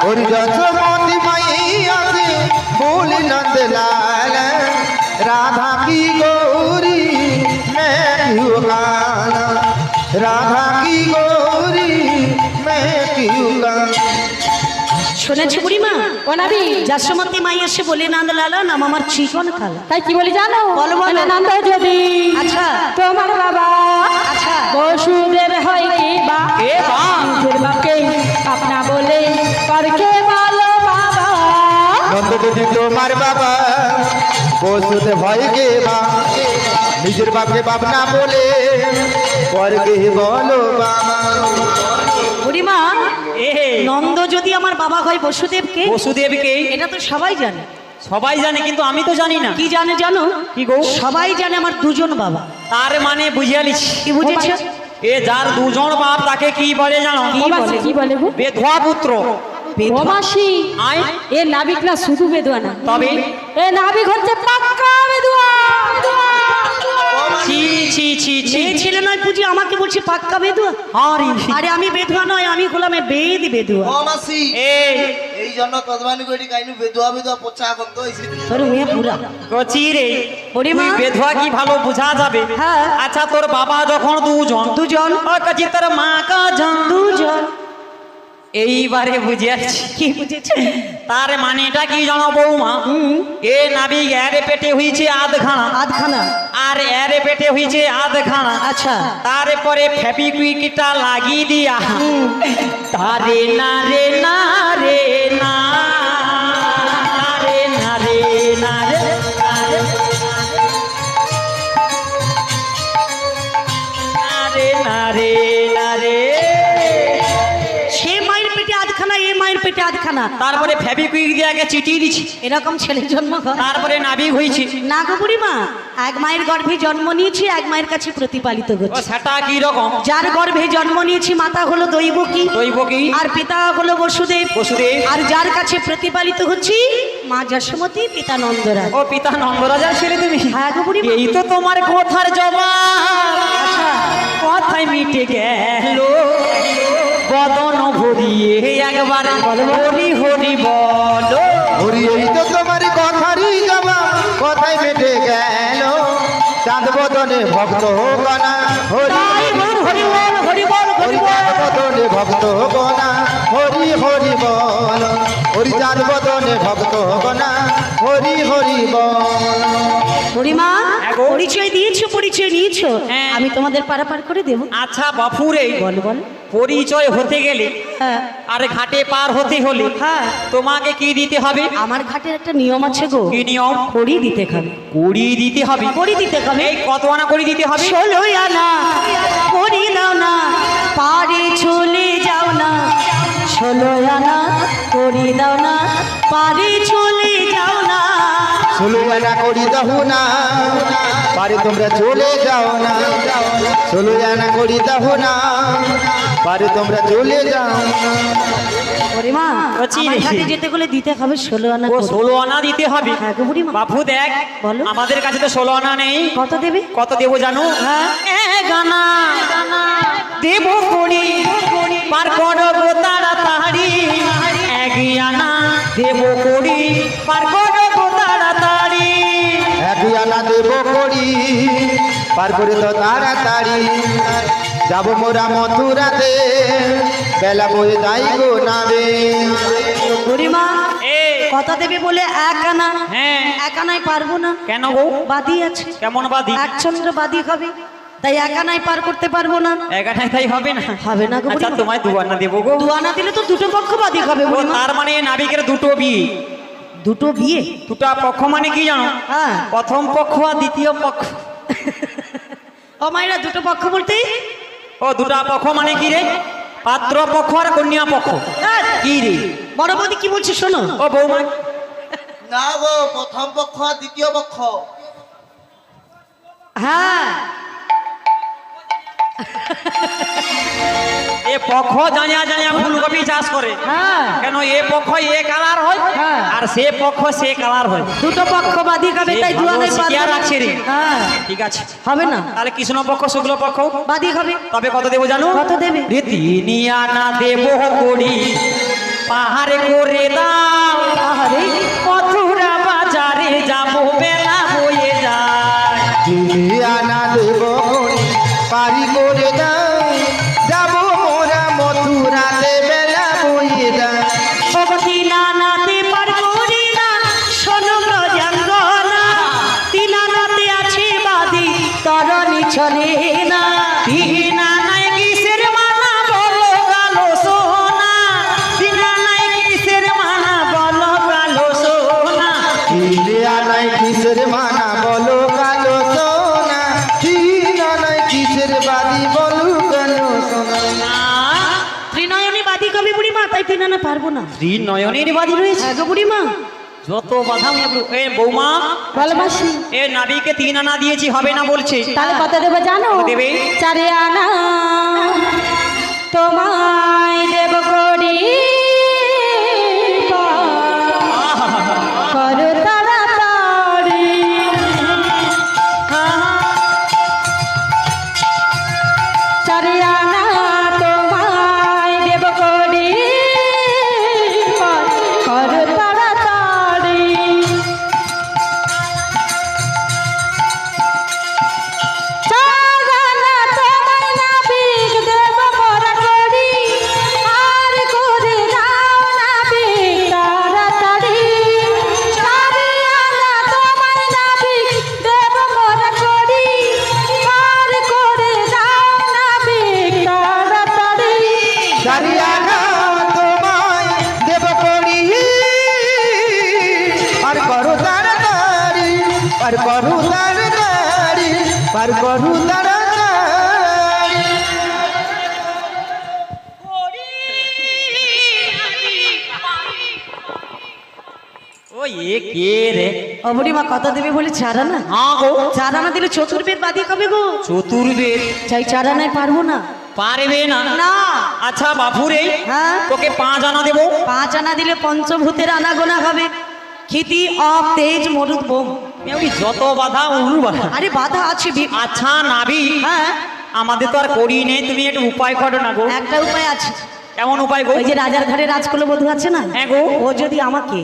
और जसोमती मैया से बोले नंद लाला, राधा की गोरी मैं क्यों काला, राधा की गोरी मैं क्यों काला। শুনেছি বুড়িমা? ও নাবি যশোমতি মাই এসে বলে নন্দ লালা নাম আমার চিকন খালা। তাই কি বলি জানো? বলো, বলো। বলে নন্দ যদি আচ্ছা। তোমার বাবা আচ্ছা। বসুদেব হয় কি বা কে বা? নিজের বাপকে আপনা বলে করকে বলো বাবা। नंद दीदी तुम्हार बाबा बसुत भाई के बा, নিজের বাপকে বাপ না বলে পরকে বলো বাবা। বুড়িমা, এ নন্দ যদি আমার বাবা হয় বসুদেবকে, বসুদেবকে এটা তো সবাই জানে। সবাই জানে, কিন্তু আমি তো জানি না। কি জানে জানো? কি গো? সবাই জানে আমার দুজন বাবা। তার মানে বুঝিয়ালিছি। কি বুঝেছো? এ যার দুজন বাপ তাকে কি বলে জানো? ও মাসি, কি বলে গো? বেধবা পুত্র। ও মাসি, আয় এ নাবিক না শুধু বেদুয়া না, তবে এ নাবিক হচ্ছে পাক্কা বেদুয়া। ছি ছি ছি ছি। এই ছেলে নয় পুজি, আমাকে বলছে পাক্কা বেদুয়া। আরে আরে আমি বেধুয়া নয়, আমি হলাম বেদ বেদুয়া। ও মাসি, এই জন্য কদমানি কইটি কাইনু বেদুয়া বেদুয়া পচা গন্ধ হইছে। তোর মেয়ে পুরা কচি রে, বুড়িমা। তুই বেধবা কি ভালো বুঝা যাবে? হ্যাঁ। আচ্ছা তোর বাবা যখন দুজন, ও কচি তোর মা কজন? দুজন। এইবারে বুঝিয়াছি। কি বুঝেছো? তার মানেটা কি জানো বৌমা? এ নাবিক এর পেটে হইছে আধখানা, আধখানা। আর এর পেটে হইছে আধখানা। আচ্ছা। তারপরে ফেবিকুইকটা লাগিয়ে দিয়া তারে না রে না রে না রে না রে না রে না রে না রে। সে মায়ের পেটে আধখানা, এ মায়ের পেটে আধখানা। তারপরে ফেবিকুইক দিয়ে আগে চিঠিয়ে দিছি, এরকম ছেলে জন্ম হয়? তারপরে নাবিক হয়েছে। না গো বুড়িমা, এক মায়ের গর্ভে জন্ম নিয়েছি, এক মায়ের কাছে প্রতিপালিত ও হচ্ছে। সেটা কি রকম? যার গর্ভে জন্ম নিয়েছি মাতা হলো দৈবকী, দৈবকী, আর পিতা হলো বসুদেব। বসুদেব। আর যার কাছে প্রতিপালিত হচ্ছি মা যশোমতী, পিতা নন্দরাজ। ও পিতা নন্দরাজার ছেলে তুমি? হ্যাঁ গো বুড়িমা। এই তো তোমার কথার জবাব। আচ্ছা। কথায় মিটে গেল বদন ভরিয়ে একবার হরি হরি বলো। হরি এই তো তোমার কথারই জবাব, কথাই মেটে গেল চাঁদ বদনে ভক্ত গণা। হরি তাই বল, হরি বল, হরি বল, হরি হরি বল। চাঁদ বদনে ভক্ত গণা, হরি হরি বল। হরি চাঁদ বদনে ভক্ত গণা, হরি হরি বল। বুড়িমা, হ্যাঁ গো। পরিচয় দিয়েছো, পরিচয় নিয়েছো, হ্যাঁ। আমি তোমাদের পারাপার করে দেবো। আচ্ছা বাপুরে, বল বল। পরিচয় হতে গেলে হ্যাঁ আর ঘাটে পার হতে হলে হ্যাঁ, তোমাকে কি দিতে হবে? আমার ঘাটের একটা নিয়ম আছে গো। কি নিয়ম? করি দিতে হবে। কড়ি দিতে হবে। করি দিতে হবে। এই কত আনা কড়ি দিতে হবে? 16 আনা করি দাও না, পারে চলে যাও না। 16 আনা করি দাও না, পারে চলে যাও না। ষোলোয়ানা করি দাও না, পারে তোমরা চলে যাও না। ষোলোয়ানা করি দাও না, পারে তোমরা চলে যাও না। ওরে মা, বলছি আমার রে। ঘাটে যেতে গেলে দিতে হবে 16 আনা ও কড়ি। 16 আনা দিতে হবে। হ্যাঁ গো বুড়িমা। বাপু দেখ, বলো। আমাদের কাছে তো 16 আনা নেই। কত দেবে? কত দেবো জানো? হ্যাঁ। এক আনা দেব কড়ি, পার করবো তাড়াতাড়ি। এক আনা দেব কড়ি, পার করবো তাড়াতাড়ি। একই আনা দেব করি, পার করে তো তাড়াতাড়ি। যাব মোরা মথুরাতে, বেলা বয়ে যাই গো নাবে। বুড়িমা, এ কত দেবে বলে 1 আনা? হ্যাঁ। 1 আনায় পারবো না, কেন গো? বাদি আছে। কেমন বাদি? এক চন্দ্র বাদি হবে, তাই 1 আনায় পার করতে পারবো না। একাটাই তাই হবে না? হবে না গো আচ্ছা বুড়িমা। তোমায় 2 আনা দেবো গো। 2 আনা দিলে তো দুটো পক্ষ বাদি হবে ও, বুড়িমা। তার মানে নাবিকের দুটো বিয়ে। দুটো বিয়ে? দুটা পক্ষ মানে কি জানো? হ্যাঁ। প্রথম পক্ষ আর দ্বিতীয় পক্ষ। ও মায়েরা, দুটো পক্ষ বলতে? ও দুটা পক্ষ মানে কি রে? পাত্র পক্ষ আর কন্যা পক্ষ। হ্যাঁ। কি রে? বড় বৌদি কি বলছে শোনো। ও বৌমা, না গো, প্রথম পক্ষ আর দ্বিতীয় পক্ষ। হ্যাঁ, এ পক্ষ জানিয়া জানিয়া ফুলকপি চাষ করে। হ্যাঁ, কেন এ পক্ষ এ কালার হয়, হ্যাঁ। আর সে পক্ষ সে কালার হয়। দুটো পক্ষ বাদি হবে, তাই সে 2 ভালো আনায় পারবো শিখিয়া না। রাখছে রে। হ্যাঁ, ঠিক আছে, হবে না, তাহলে কৃষ্ণ পক্ষ শুক্ল পক্ষ বাদি হবে। তবে কত দেবো জানো? কত দেবে? রে 3 আনা দেবো করি, পাহাড়ে করে দাও। আরে মথুরা বাজারে যাবো, বেলা হয়ে যায়। দিদি আনা দেব করি, পারি করে দাও। যাব মোরা মথুরাতে, বেলা বয়ে যায়। ভগতি নানাতে পার করি না, শোনো ব্রজাঙ্গনা। 3 আনাতে আছে বাদি, তরণী চলে না। 3 আনায় কিসের মানা বলো কালো সোনা। 3 আনায় কিসের মানা বলো কালো সোনা। দিদি আনাই কিসের মানা বলো কালো সোনা। বলু কেন সময় ত্রিনয়নী বাদী কবি বুড়িমা, তাই তিনানা পারবো না। শ্রী নয়নের বাদী রয়েছে হ্যাঁ গো বুড়িমা। যত বাধা আমি একটু- এ বৌমা বলো মাসি, এ নাবিকে 3 আনা দিয়েছি, হবে না বলছে। তাহলে কত দেবো জানো? কত দেবে? 4 আনা তোমায় দেব করি, করো তাড়াতাড়ি। 4 আনা তোমায় দেব করি, করো তাড়াতাড়ি। চারানা তোমায় নাবিক দেব মোরা করি, আর করে দাও নাবিক তাড়াতাড়ি। চারানা তোমায় নাবিক দেব মোরা করি, আর করে দাও নাবিক তাড়াতাড়ি। সারিয়ানা তোমায় দেব করি, আর করু তাড়াতাড়ি, আর করু তাড়াতাড়ি, আর করু তাড়াতাড়ি। ও এ কে রে? ও বুড়িমা কত দেবে বলে 4 আনা? হ্যাঁ গো 4 আনা দিলে চতুর্বেদ বাদী কবে গো? চতুর্বেদ চাই 4 আনায় পারবো না। পারবে না? না। আচ্ছা বাপুরে হ্যাঁ তোকে 5 আনা দেবো। 5 আনা দিলে পঞ্চভূতের আনা গোনা হবে। ক্ষিতি অপ তেজ মরুদ বোম। এমনি যত বাধা উরু বাধা। আরে বাধা আছে আচ্ছা নাবি হ্যাঁ আমাদের তো আর করি নেই, তুমি একটু উপায় করো না গো। একটা উপায় আছে। কেমন উপায় গো? ওই যে রাজার ঘরে রাজকুল বধূ আছে না, হ্যাঁ গো। ও যদি আমাকে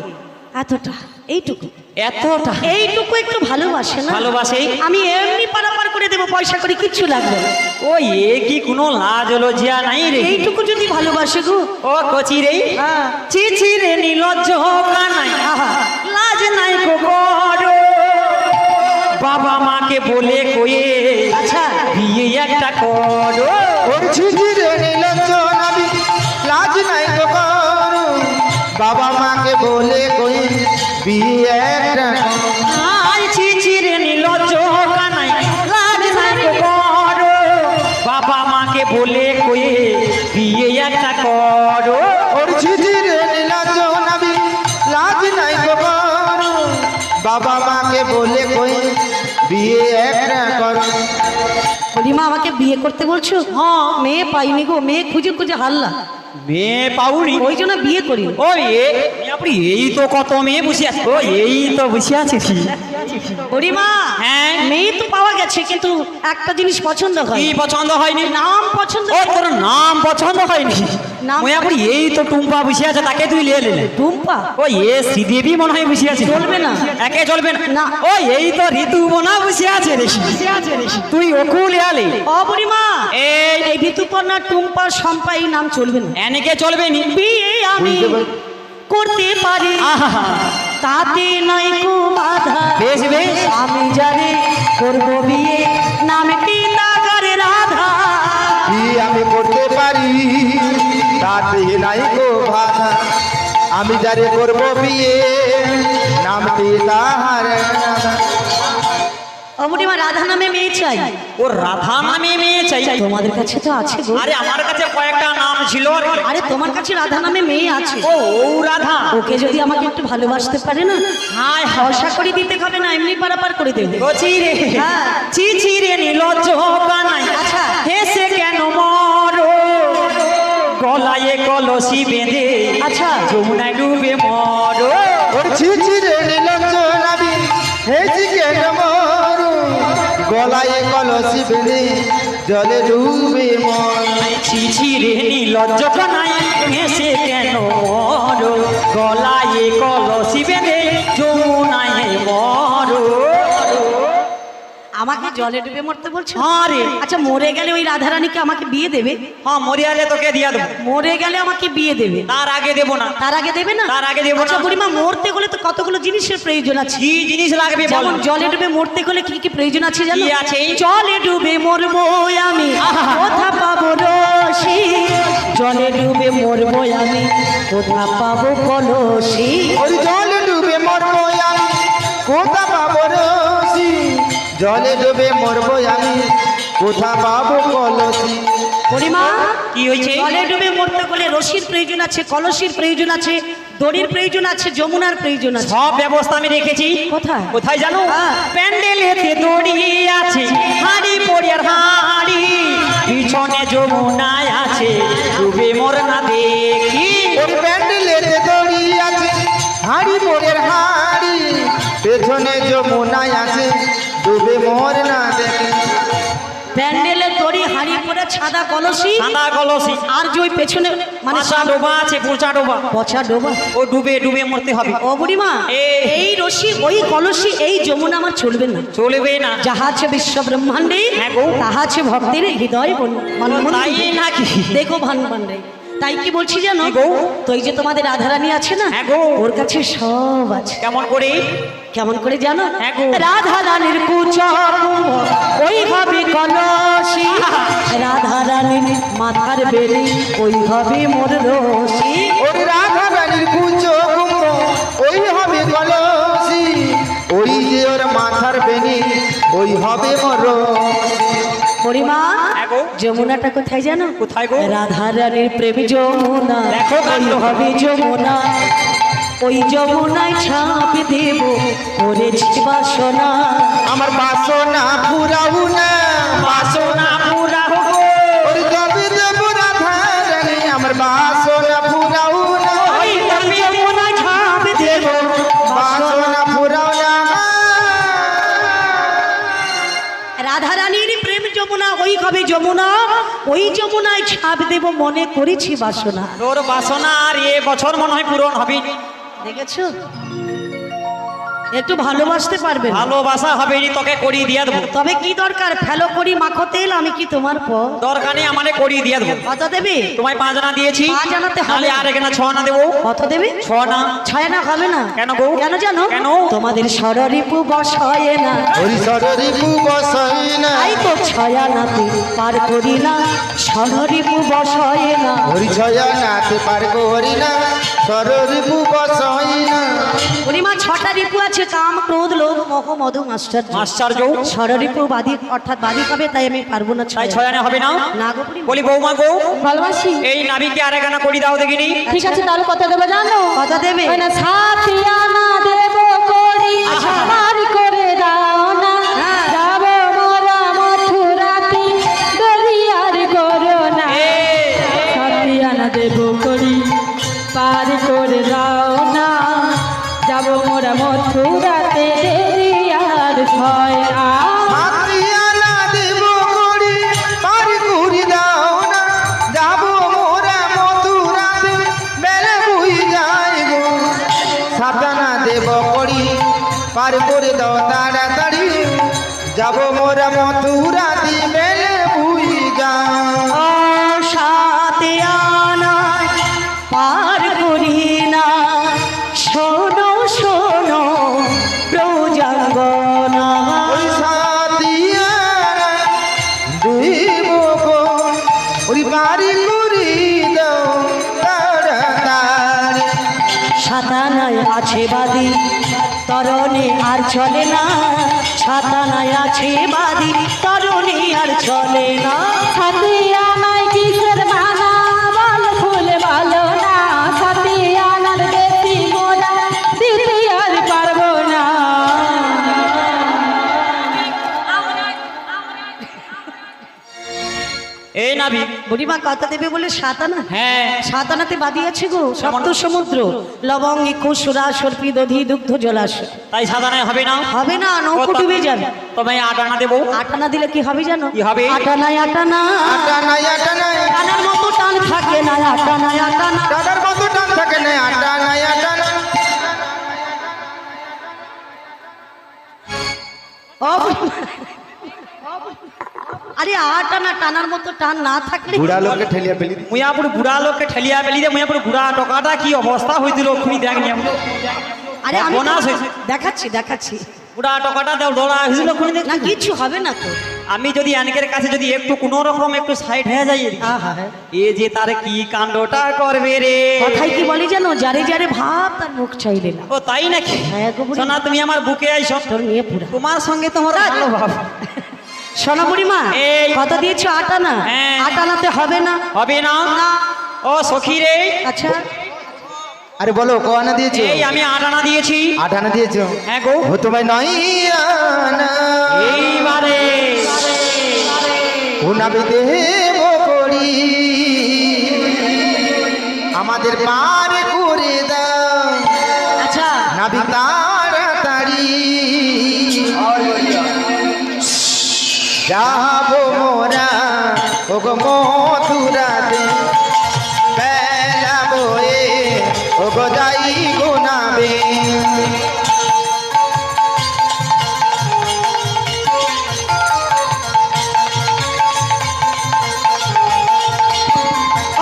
এতটা এইটুকু এতটা এইটুকু একটু ভালোবাসে না, ভালোবাসে? আমি এমনি পারাপার করে দেবো, পয়সা করে কিচ্ছু লাগবে না। ও এ কি কোনো লাজ লজ্জা নাই রে? এইটুকু যদি ভালোবাসে গো। ও কচি রে হ্যাঁ। চিচি রে নিলজ্জ কানাই আহা। লাজ নাই কো করো, বাবা মাকে বলে কয়ে আচ্ছা। বিয়ে একটা করো। ওর ঝিঝিরে নীলজ্জ নাবিক লাজ নাই তো করু, বাবা মাকে বলে কই বিয়ে একটা করো। আই চিচি রে নিলজ্জ কানাই লাজ নাই কো করো, বাবা মাকে বলে কয়ে বিয়ে একটা করো। ওর ঝিঝিরে নীলজ্জ নাবিক লাজ নাই তো করু, বাবা মাকে বলে কই বিয়ে একটা করো। বুড়িমা আমাকে বিয়ে করতে বলছো? হ্যাঁ। মেয়ে পাইনি গো, মেয়ে খুঁজে খুঁজে হারলা, মেয়ে পাউনি? ওই জন্য বিয়ে করি। ও আপনি এই তো কত মেয়ে বসে আছে। ও এই তো বসে আছে কি? বুড়িমা হ্যাঁ। মেয়ে তো পাওয়া গেছে, কিন্তু একটা জিনিস পছন্দ হয়, কি পছন্দ হয়নি? নাম পছন্দ। ও তোর নাম পছন্দ হয়নি? নাম- ওই আপনি এই তো টুম্পা বসে আছে, তাকে তুই লিয়ে নিলে। টুম্পা? ও শ্রীদেবী মনে হয় বসে আছে। চলবে না। একে চলবে না? না। ও এই তো ঋতু বোনা বসে আছে দেখি। তুই ওকু লিয়ালে। ও বুড়িমা এই এই ঋতুপর্ণা টুম্পা শম্পা এই নাম চলবে না। এনেকে চলবে নি? বিয়ে আমি বুঝতে পার- করতে পারি, আহা তাতে নয় কো বাধা। বেশ বেশ। আমি জানি করবো বিয়ে, নামটি তাগারে রাধা। বিয়ে আমি করতে পারি, তাতে নাই গো বাধা। আমি যারে করব বিয়ে, নামটি তাহার রাধা। ও বুড়িমা রাধা নামে মেয়ে চাই। ও রাধা নামে মেয়ে চাই? তোমাদের কাছে তো আছে গো। আরে আমার কাছে কয়েকটা নাম ছিল আর কি। আরে তোমার কাছে রাধা নামে মেয়ে আছে, ও রাধা। ওকে যদি আমাকে একটু ভালোবাসতে পারে না, হায় পয়সা করে দিতে হবে না, এমনি পারাপার করে দেবে। কচি রে হ্যাঁ। চিচি রে নিলজ্জ কানাই আচ্ছা। হেসে কেন মরো, গলায় কলসি বেঁধে আচ্ছা। যমুনায় ডুবে মরো। ওর ছিছিরে নীলজ্জ নাবি হেজি কেন মরু, গলায় কলসি বেঁধে জলে ডুবে মর। চিচি রে নিলজ্জ কানাই হেসে কেন মরো, গলায় কলসি বেঁধে যমুনায় মরো। আমাকে জলে ডুবে মরতে বলছো? হ্যাঁ রে। আচ্ছা মরে গেলে ওই রাধারানীকে আমাকে বিয়ে দেবে? হ্যাঁ মরিয়ালে তোকে দিয়া দেবো। মরে গেলে আমাকে বিয়ে দেবে, তার আগে দেবো না। তার আগে দেবে না? তার আগে দেবো না। আচ্ছা বুড়িমা মরতে গেলে তো কতগুলো জিনিসের প্রয়োজন আছে। কি জিনিস লাগবে বল? যেমন জলে ডুবে মরতে গেলে কি কি প্রয়োজন আছে জানো? কি আছে? জলে ডুবে মরবো আমি, কোথা পাবো রসি? জলে ডুবে মরবো আমি, কোথা পাবো কলসি? ওই জলে ডুবে মরবো আমি, কোথা পাবো রসি? জলে ডুবে মরবো আমি, কোথা পাবো কলসি বুড়িমা কি হয়েছে? জলে ডুবে মরতে গেলে রশির প্রয়োজন আছে, কলসির প্রয়োজন আছে, দড়ির প্রয়োজন আছে, যমুনার প্রয়োজন আছে। সব ব্যবস্থা আমি রেখেছি। কোথায়? কোথায় জানো? হ্যাঁ। প্যান্ডেলেতে দড়ি আছে, হাঁড়ি পড়িয়ার হাঁড়ি, পিছনে যমুনায় আছে, ডুবে মোর না দেখি। ওর প্যান্ডেলেতে দড়ি আছে, হাঁড়ি মোড়ের হাঁড়ি, পেছনে যমুনায় আছে, ডুবে মোর না দেখি। প্যান্ডেলের দড়ি, হাঁড়ি পরে ছাদা কলসি, সাদা কলসি, আর যে ওই পেছনে মানে পচা ডোবা আছে, পচা ডোবা, পচা ডোবা। ও ডুবে ডুবে মরতে হবে। ও বুড়িমা এই- এই রশি, ওই কলসি, এই যমুনা আমার চলবে না। চলবে না। যাহা আছে বিশ্ব ব্রহ্মাণ্ডে, হ্যাঁ গো। তাহা আছে ভক্তের হৃদয় তাই নাকি? দেখো ভান্ডে, তাই কি বলছি জানো? কি গো? তো এই যে তোমাদের রাধারানী আছে না, হ্যাঁ গো। ওর কাছে সব আছে। কেমন করে? কেমন করে জানো? হ্যাঁ গো। রাধারানীর কুচকুম্ভ ওই হবে কলসি, রাধারানীর মাথার বেলি ওই হবে মোর রশি। ওর রাধা রানীর কুঞ্জ কুম্ভ ওই হবে কলসি, ওই যে ওর মাথার বেনি ওই হবে মোর রশি। পরিমা হ্যাঁ গো। যমুনাটা কোথায় জানো? কোথায় গো? রাধারানীর প্রেম যমুনা, দেখো ওই কাণ্ড। হবে যমুনা, ওই যমুনায় ছাপ দেব করেছি বাসনা। আমার বাসনা ফুরাও না, বাসনা পুরা হবো। ওর কবি দেব রাধা রানী, আমার বাসনা ফুরাও না, ওই যমুনায় ছাপ দেব বাসনা ফুরাও না। রাধারানীর প্রেম যমুনা ওই হবে যমুনা, ওই যমুনায় ছাপ দেব মনে করেছি বাসনা। তোর বাসনা আর এ বছর মনে হয় পূরণ হবে। দেখেছো? একটু ভালোবাসতে পারবে না। ভালোবাসা হবে নি, তোকে করিয়ে দিয়ে দেবো। তবে কি দরকার? ফেলো করি মাখো তেল, আমি কি তোমার পর? দরকার নেই, আমারে করিয়ে দিয়ে দেবো। কত দেবে? তোমায় 5 আনা দিয়েছি, 5 আনাতে হবে নাহলে না। আর এখানে 6 আনা দেবো। কত দেবে? 6 আনা। ছয় না হবে না। কেন গো? কেন জানো? কেন? তোমাদের ষড়রিপু বসায় না, হরিশর রিপু বসাই না, তাই তো ছয় আনাতে পার করি না, ষড়রিপু বসায় না। হরিছয়া নাতে পার করি না, সর রিপু বসাই না। পরিমা 6টা রিপু আছে, কাম ক্রোধ লোভ মোহ মধু মাস্টার। আশ্চর্য। ষড়রিপু বাদী অর্থাৎ বাদী হবে, তাই আমি পারবো না। তাই 6 আনা হবে না। না গো পরিমা। বলি বৌমা গো, ভালোবাসি। এই নাবিকে আর এখানে করি দাও দেখিনি। ঠিক আছে, তাহলে কত দেবো জানো? কত দেবে? ওই না সাথী আনা দেবো করি, আমার করে দাও না। হ্যাঁ। যাবো মোরা মথুরাতে, দেরি আর করো না। সাথী আনা দেবো করি, পার করে দাও না। যাবো মোরা মথুরাতে, দেরি আর হয় না। মাতৃয়ানা দেব করি, পার করি দাও না, যাব মোরা মথুরাতে, বেলে বুই যায় গো। সাতানা দেব করি, পার করে দাও তাড়াতাড়ি, যাব মোরা মথুরাতে, বেলে বুই যায়। সাথে আনায় পার করি না, শোনো শোনো প্রজাঙ্গনা। ওই সাথিয়ানা দেব গো, ওই পারি করি দাও তাড়াতাড়ি। সাতানায় আছে বাদী তরণে আর চলে না, সাতানায় আছে বাদী তরণে আর চলে না। সাথী আনাই কিসের মানা, বল ফুল বলো না। সাথী আনার বেশি মোরা দিতে আর পারবো না। এই নাবি। বুড়িমা কত দেবে বলে? সাতানা। হ্যাঁ। সাতানাতে বাদী আছে গো, সপ্ত সমুদ্র, লবং ইক্ষু সুরা সর্পি দধি দুগ্ধ জলাশয়। তাই 7 আনায় হবে না। হবে না, নৌকো ডুবে যাবে। তবে 8 আনা দেবো। আটানা দিলে কি হবে জানো? কি হবে? আটানায় আটানা, আটানাই আটানাই, টানার মতো টান থাকে না, আটানায় আটানা। দাদার কত টান থাকে না, আটানাই আটানা। ও আরে আটানা, টানার মতো টান না থাকলে বুড়া লোককে ঠেলিয়া ফেলি দি। মুয়াপুর বুড়া লোককে ঠেলিয়া পেলি দে। মুয়াপুর বুড়া টকাটা কি অবস্থা হয়েছিল খুনি দেখ নিয়ে। আরে আমি বোনাস হয়েছে। দেখাচ্ছি দেখাচ্ছি। বুড়া টকাটা দেও ডলা হয়েছিল খুনি দেখ। না কিছু হবে না তো। আমি যদি অনেকের কাছে যদি একটু কোনো রকম একটু সাইড হয়ে যাই, আহা, এ যে তার কি কাণ্ডটা করবে রে। কথাই কি বলি জানো? যারে যারে ভাব তার মুখ চাইলে না। ও তাই নাকি? হ্যাঁ গো বুড়ি। সোনা তুমি আমার বুকে আইসো, তোর নিয়ে পুরা তোমার সঙ্গে তোমার ভালো ভাব। সোনা বুড়িমা এই। কত দিয়েছো? 8 আনা। হ্যাঁ। 8 আনাতে হবে না। হবে না? ও সখী রে, আচ্ছা আরে বলো ক আনা দিয়েছো? এই আমি 8 আনা দিয়েছি। 8 আনা দিয়েছো? হ্যাঁ গো। ও তোমায় 9 আনা এইবারে ও নাবি দেব করি আমাদের পার করে দাও আচ্ছা নাবি তাড়াতাড়ি যাবো মোরা ও গো মথুরাতে বেলা বয়ে ও গো যাই গো নাবে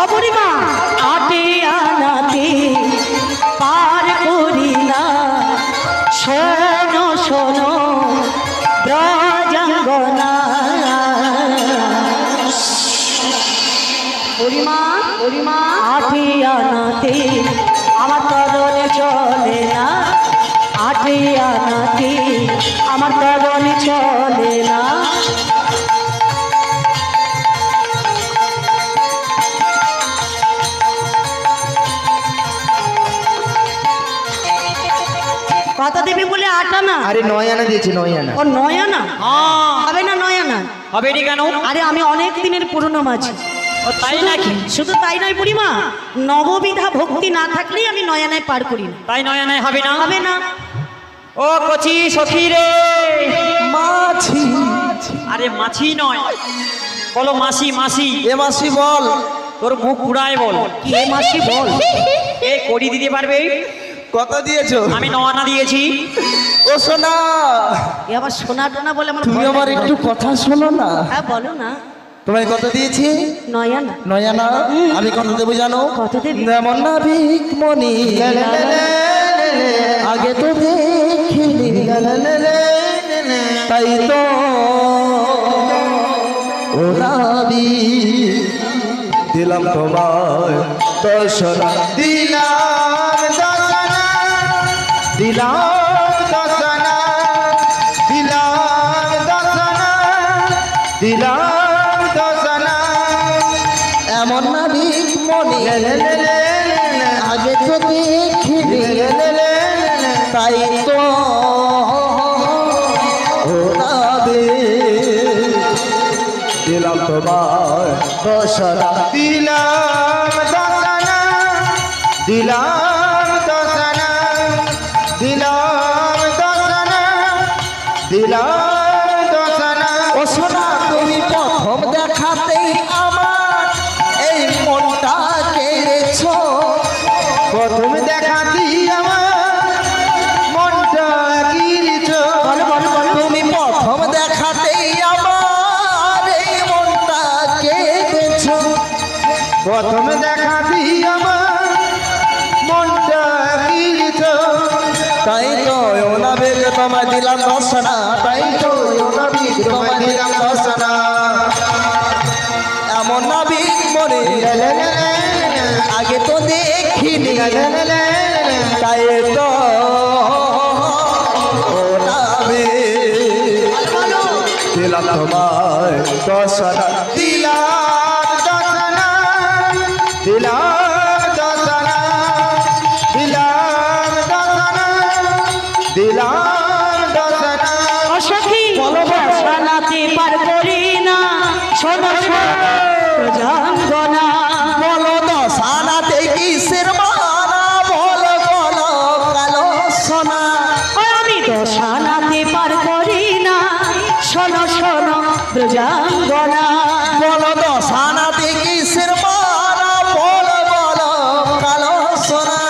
ও বুড়িমা 8 আনাতে পার করি না। শোনো শোনো ব্রজাঙ্গনা। বুড়িমা 8 আনাতে আমার তরণে চলে না। 8 আনাতে আমার তরণে চলে না। কত দেবে বলে 8 আনা? আরে 9 আনা দিয়েছি 9 আনা ও 9 আনা? হ্যাঁ হবে না 9 আনা? হবে নি কেন? আরে আমি অনেক দিনের পুরনো মাঝি। ও তাই নাকি? শুধু তাই নয় বুড়িমা, নববিধা ভক্তি না থাকলেই আমি 9 আনায় পার করি না। তাই 9 আনায় হবে না? হবে না। ও কচি সখী রে, মাছি আরে মাছি নয়, বলো মাসি। মাসি এ মাছি বল তোর মুখ পুরায় বল। কি এ মাসি বল? এ করি দিতে পারবে? কত দিয়েছো? আমি 9 আনা দিয়েছি। ও সোনা এ আবার সোনা টোনা বলে আমার তুমি ভয় আমার লাগে। একটু কথা শোনো না হ্যাঁ বলো না। তোমায় কত দিয়েছি? 9 আনা। 9 আনা। আমি কত দেবো জানো? কত দেবে? যেমন না ভিকমণি আগে তো দেখিনি তাই তো ও নাবি দিলাম তোমায় 10 আনা দিলাম 10 আনা দিলাম 10 আনা দিলাম 10 আনা দিলাম 10 আনা এমন না ভিকমণি আগে তো দেখিনি তাই তো ও নাবি দিলাম তোমায় 10 আনা দিলাম 10 আনা দিলাম 10 আনা দিলাম 10 আনা দিলাম 10 আনা ও সোনা তুমি প্রথম দেখাতেই আমার এই মনটা কেড়েছো প্রথম দেখাতেই আমার মনটা কেড়েছো বলো বলো বলো। তুমি প্রথম দেখাতেই আমার এই মনটা কেড়েছো প্রথম দেখাতেই আমার মনটা কেড়েছো তাই তো ওনা বেগ তোমায় দিলাম 10 আনা তাই তো ওনা বেগ তোমায় দিলাম 10 আনা এমন না বিগ মনে আগে তো দেখিনি তাই তো ও নামে দিলাম তোমায় 10 আনা দিলাম 10 আনা দিলাম 10 আনা দিলাম 10 আনা দিলাম 10 আনা ও সখী সোনাতে পার করি না। শোনো শোনো ব্রজাঙ্গনা। বলো 10 আনাতে কিসের মানা বলো বলো কালো সোনা ও আমি 10 আনাতে পার করি না। শোনো শোনো ব্রজাঙ্গনা। বলো 10 আনাতে কিসের মানা বলো বলো কালো সোনা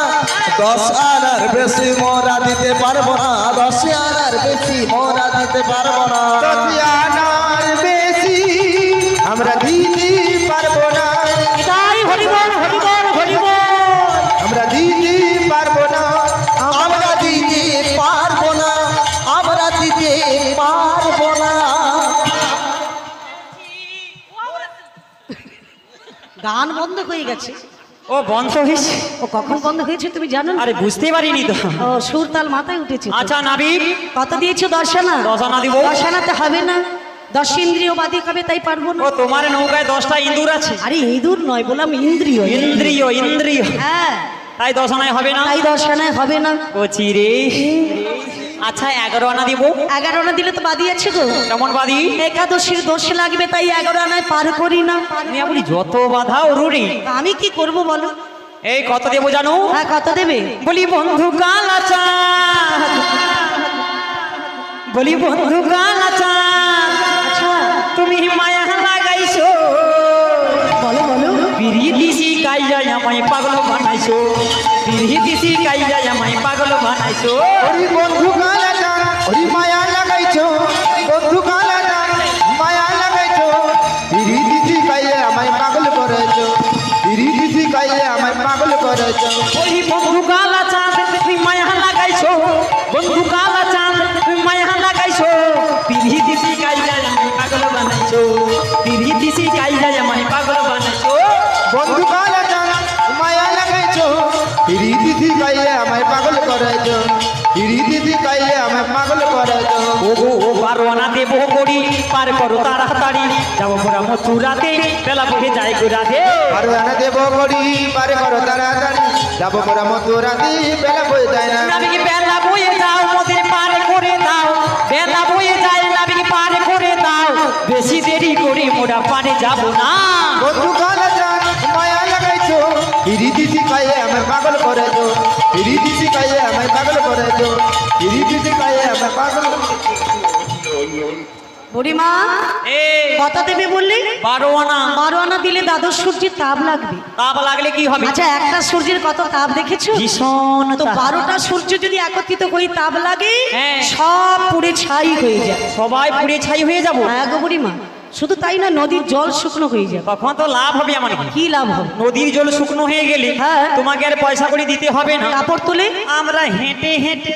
10 আনার বেশি মোরা দিতে পারবো না 10 আনার বেশি মোরা দিতে পারবো না 10 আনার বেশি আমরা দিতে পারবো না তাই হরিবল হরিবল হরিবল। আমরা দিতে পারবো না আমরা দিতে পারবো না আমরা দিতে পারবো না গান বন্ধ হয়ে গেছে। ও বন্ধ হয়েছে? ও কখন বন্ধ হয়েছে তুমি জানো না? আরে বুঝতে পারিনি তো। ও সুর তাল মাথায় উঠেছে তো। আচ্ছা নাবিক কত দিয়েছো? 10 আনা। 10 আনা দিব। 10 আনাতে হবে না। 10 ইন্দ্রিয় বাদী হবে তাই পারবো না। ও তোমার নৌকায় 10টা ইঁদুর আছে। আরে ইঁদুর নয়, বললাম ইন্দ্রিয়। ইন্দ্রিয় ইন্দ্রিয়, হ্যাঁ তাই 10 আনায় হবে না। তাই 10 আনায় হবে না। কচি রে। আচ্ছা 11 আনা দিব। 11 আনা দিলে তো বাদি আছে গো। কেমন বাদি? একাদশীর দোষ লাগবে তাই 11 আনায় পার করি না। আমি বলি যত বাধা রুড়ি। আমি কি করব বলো? এই কত দেবো জানো? হ্যাঁ কত দেবে? বলি বন্ধু কালাচাঁদ, বলি বন্ধু কালাচাঁদ, আচ্ছা তুমি মায়া লাগাইছো, বলো বলো। পিরিতিসি কাইয়া আমায় পাগল বানাইছো, পিরিতিসি কাইয়া আমায় পাগল বানাইছো। ওরে বন্ধু কালা জান, ওরে মায়া লাগাইছো, বন্ধু কালা জান, মায়া লাগাইছো, পিরিতি কাইয়ে আমায় পাগল করেছো, পিরিতি কাইয়ে আমায় পাগল করেছো। বলি বন্ধু কালাচাঁদ, তুমি মায়া লাগাইছো, বন্ধু কালাচাঁদ, তুমি মায়া লাগাইছো, পিরিতিসি কাইয়া আমায় পাগল বানাইছো, পিরিতিসি কাইয়া আমায় পাগল বানাইছো। বন্ধু কালা জান, মায়া লাগাইছো, পিরিতি কাইয়ে আমায় পাগল করেছো, পিরিতি কাইয়ে আমায় পাগল করেছো। ও গো ও 12 আনা দেবো করি, পার করো তাড়াতাড়ি, যাবো মোরা মথুরাতে, বেলা বহে যায় গো রাধে। আরো আনা দেব করি, পারে করো তাড়াতাড়ি, যাবো মোরা মথুরাতে, বেলা বয়ে যায় না। নাবিকে বেলা বয়ে যাও, মোদের পার করে দাও, বেলা বয়ে যায় নাবিকে পার করে দাও, বেশি দেরি করে মোরা পারে যাব না। বন্ধু কালা জান, মায়া লাগাইছো, পিরিতি কাইয়ে আমায় পাগল করেছো, পিরিতি কাইয়ে আমায় পাগল করেছো, পিরিতি কাইয়ে আমায় পাগল। বুড়িমা এই কত দেবে বললি? 12 আনা। 12 আনা দিলে দ্বাদশ সূর্যের তাপ লাগবে। তাপ লাগলে কি হবে? আচ্ছা একটা সূর্যের কত তাপ দেখেছো? ভীষণ তো তাপ। 12টা সূর্য যদি একত্রিত করে তাপ লাগে হ্যাঁ। সব পুড়ে ছাই হয়ে যায়। সবাই পুড়ে ছাই হয়ে যাব। হ্যাঁ গো বুড়িমা, শুধু তাই না নদীর জল শুকনো হয়ে যাবে। তখন তো লাভ হবে আমার কি? কি লাভ হবে? নদীর জল শুকনো হয়ে গেলে হ্যাঁ। তোমাকে আর পয়সা করে দিতে হবে না। কাপড় তুলে আমরা হেঁটে হেঁটে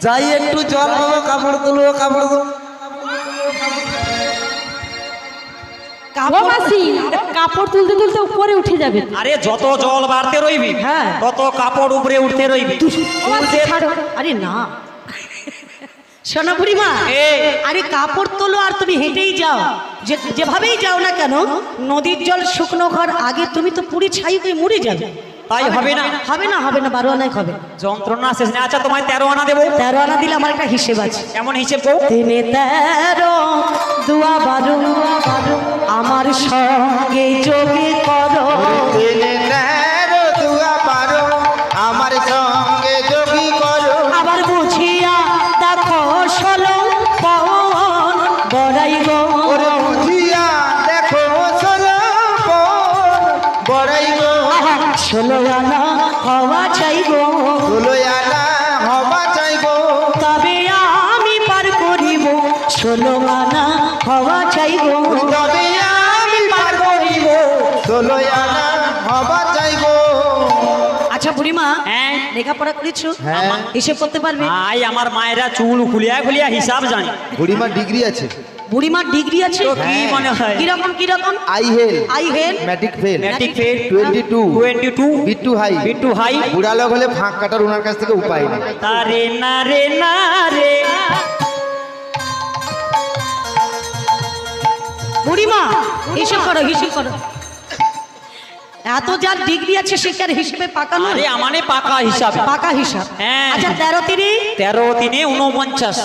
যাই একটু জল পাবো, কাপড় তুলবো, কাপড় তুলবো। ও কাপড় মাসি, কাপড় তুলতে তুলতে উপরে উঠে যাবে। আরে যত জল বাড়তে রইবি হ্যাঁ। তত কাপড় উপরে উঠতে রইবি। ও মাসি, ছাড়ো। আরে না শোনো বুড়িমা, এ। আরে কাপড় তোলো আর তুমি হেঁটেই যাও, যেভাবেই যাও না কেন নদীর জল শুকনো ঘর আগে তুমি তো পুরি ছাই হয়ে মরে যাবে। তাই হবে না। হবে না হবে না, 12 আনায় হবে। যন্ত্রণা শেষ নেই। আচ্ছা তোমায় 13 আনা দেবো। 13 আনা দিলে আমার একটা হিসেব আছে। কেমন হিসেব কো? 3 13 দুয়া 12 আমার সঙ্গে যোগে করো। দিনে তেরো দুয়া পারো, আমার সঙ্গে যোগী করো। আবার বুঝিয়া দেখো 16 পন বড়াই গো। ওরে বুঝিয়া দেখো ষোলো পণ বড়াই গো। 16 আনা হওয়া চাই গো, ষোলো আনা হবা চাই গো। তবে আমি পার করিব। 16 আনা হওয়া চাই গো, তবে আমি পার করিব। ষোলো আনা হবা চাই গো। আচ্ছা বুড়িমা, হ্যাঁ। লেখাপড়া করেছো? হ্যাঁ। হিসেব করতে পারবে? আই আমার মায়েরা চুল খুলিয়া খুলিয়া হিসাব জানে। বুড়িমার ডিগ্রি আছে। বুড়িমার ডিগ্রি আছে? তো কি মনে হয়? কিরকম কিরকম? আই হেল, আই হেল, matric fail, matric fail 22, 22 Bittu hi. Bittu hi. বুড়া লোক হলে ফাঁক কাটার ওনার কাছ থেকে উপায় নেই। তারে না রে না রে। বুড়িমা হিসেব করো হিসেব করো। এত যার ডিগ্রি আছে সে কি আর হিসেবে পাকা নয়? আরে আমানে পাকা হিসাব। পাকা হিসাব। হ্যাঁ। আচ্ছা 13 3 13 3 49।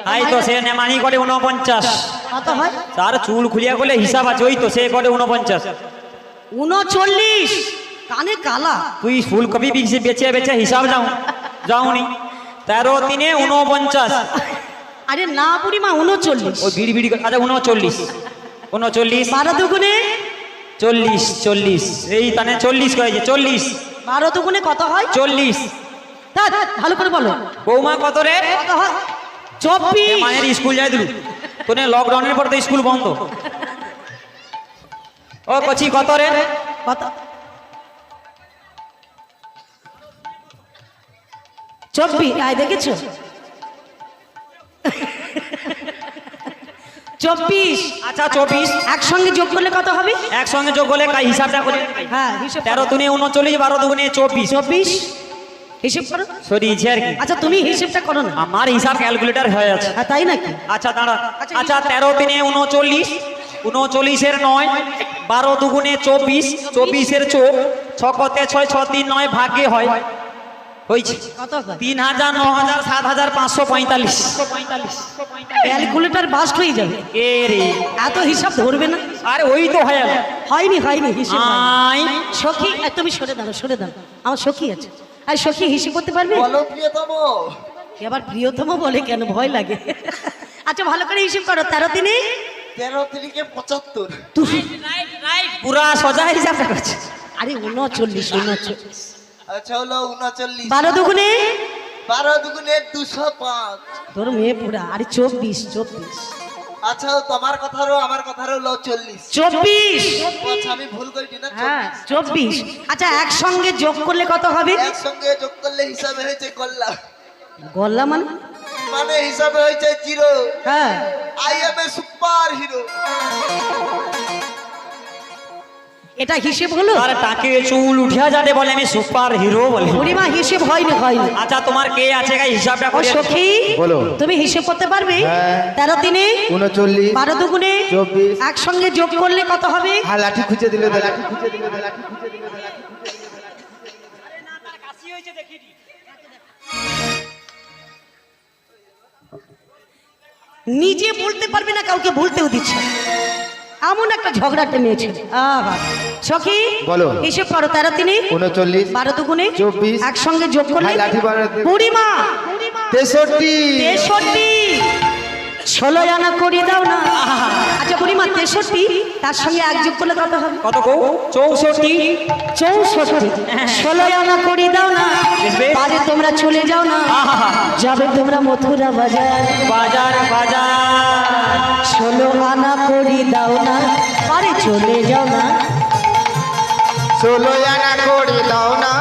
তাই তো সে নেমানি করে 49। কত হয়? তার চুল খুলিয়া করলে হিসাব আছে, ওই তো সে করে 49। 39 কানে কালা। তুই ফুলকপি বেচে বেচে বেচে হিসাব যাওনি। 13 3 49। আরে না বুড়িমা 39। ও বিড়ি বিড়ি আচ্ছা 39 39 12 দুগুণে 40 40 এই তানে 40 করেছে 40 12 দুগুণে কত হয়? 40। ধ্যাৎ, ভালো করে বলো বৌমা কত রে? কত হয়? 24। মায়ের স্কুল যাই দিলু তোনে লকডাউনের পর তো স্কুল বন্ধ। ও কচি কত রে? কত? 24 আয় দেখেছো? 24। আচ্ছা 24 একসঙ্গে যোগ করলে কত হবে? একসঙ্গে যোগ করলে কাই হিসাবটা করে। হ্যাঁ হিসাব 13 3 39 12 2 24। 24 হিসেব করো। সরিয়েছি আর কি। আচ্ছা তুমি হিসেবটা করো না। আমার হিসাব ক্যালকুলেটর হয়ে আছে। হ্যাঁ তাই নাকি? আচ্ছা দাঁড়া। আচ্ছা, আচ্ছা 13 তিনে 39, 39-এর 9, 12 দুগুণে 24, 24-এর 4, 6 কতে 6, 6 3 9 ভাগে হয়। হয়েছে কত হয়? 3000, 9000, 7545। ক্যালকুলেটর বাস্ট হয়ে যাবে। এ রে, এত হিসাব ধরবে না। আরে ওই তো হয়ে গেল। হয়নি হয়নি হিসেব হয়নি। আই সখী তুমি সরে দাঁড়ো সরে দাঁড়ো, আমার সখী আছে। আর সখী হিসেব করতে পারবে? বলো প্রিয়তম। এ আবার প্রিয়তম বলে কেন, ভয় লাগে। আচ্ছা ভালো করে হিসেব করো। 13 দিনে 13 তিরিকে 75। পুরা সোজা হিসাব করছে। আরে 39। আচ্ছা হলো 39। 12 দুগুণে 12 দুগুণে 205। তোর মেয়ে পুরা। আরে 24। আচ্ছা তোমার কথারও আমার কথারও হলো 40। 24। আচ্ছা আমি ভুল করি না, হ্যাঁ 24। 24। আচ্ছা একসঙ্গে যোগ করলে কত হবে? একসঙ্গে যোগ করলে হিসাবে হয়েছে গল্লা, গল্লা মানে? মানে হিসাবে হয়েছে 0। হ্যাঁ I M A super hero. এটা হিসেব হলো? আর টাকে চুল উঠিয়া যাবে বলে আমি সুপার হিরো বলে। বুড়িমা হিসেব হয়নি। আচ্ছা তোমার কে আছে গাই হিসাবটা ও করে? সখী বলো। তুমি হিসেব করতে পারবে? হ্যাঁ। 13 দিনে 39, 12 দুগুণে 24। একসঙ্গে যোগ করলে কত হবে? হ্যাঁ লাঠি খুঁজে দিলে দে, লাঠি নিজে বলতে পারবে না, কাউকে বলতেও দিচ্ছে না। এমন একটা ঝগড়া টেনেছে। আহা সখী বলো। হিসেব করো। 13 দিনে 39, 12 দুগুণে 24। একসঙ্গে যোগ করলে হ্যাঁ, লাঠি বাড়াতে- বুড়িমা 63, 63। 16 আনা করি দাও না। আচ্ছা বুড়িমা 63, তার সঙ্গে এক যোগ করলে কত হবে? কত কও? 64। 64। 16 আনা করি দাও না। বেশ, বেশ। বাজে তোমরা চলে যাও না। আহা, যাবে তোমরা মথুরা বাজার। বাজার বাজার 16 আনা করি দাও না, আরে চলে যাও না। 16 আনা করে দাও না,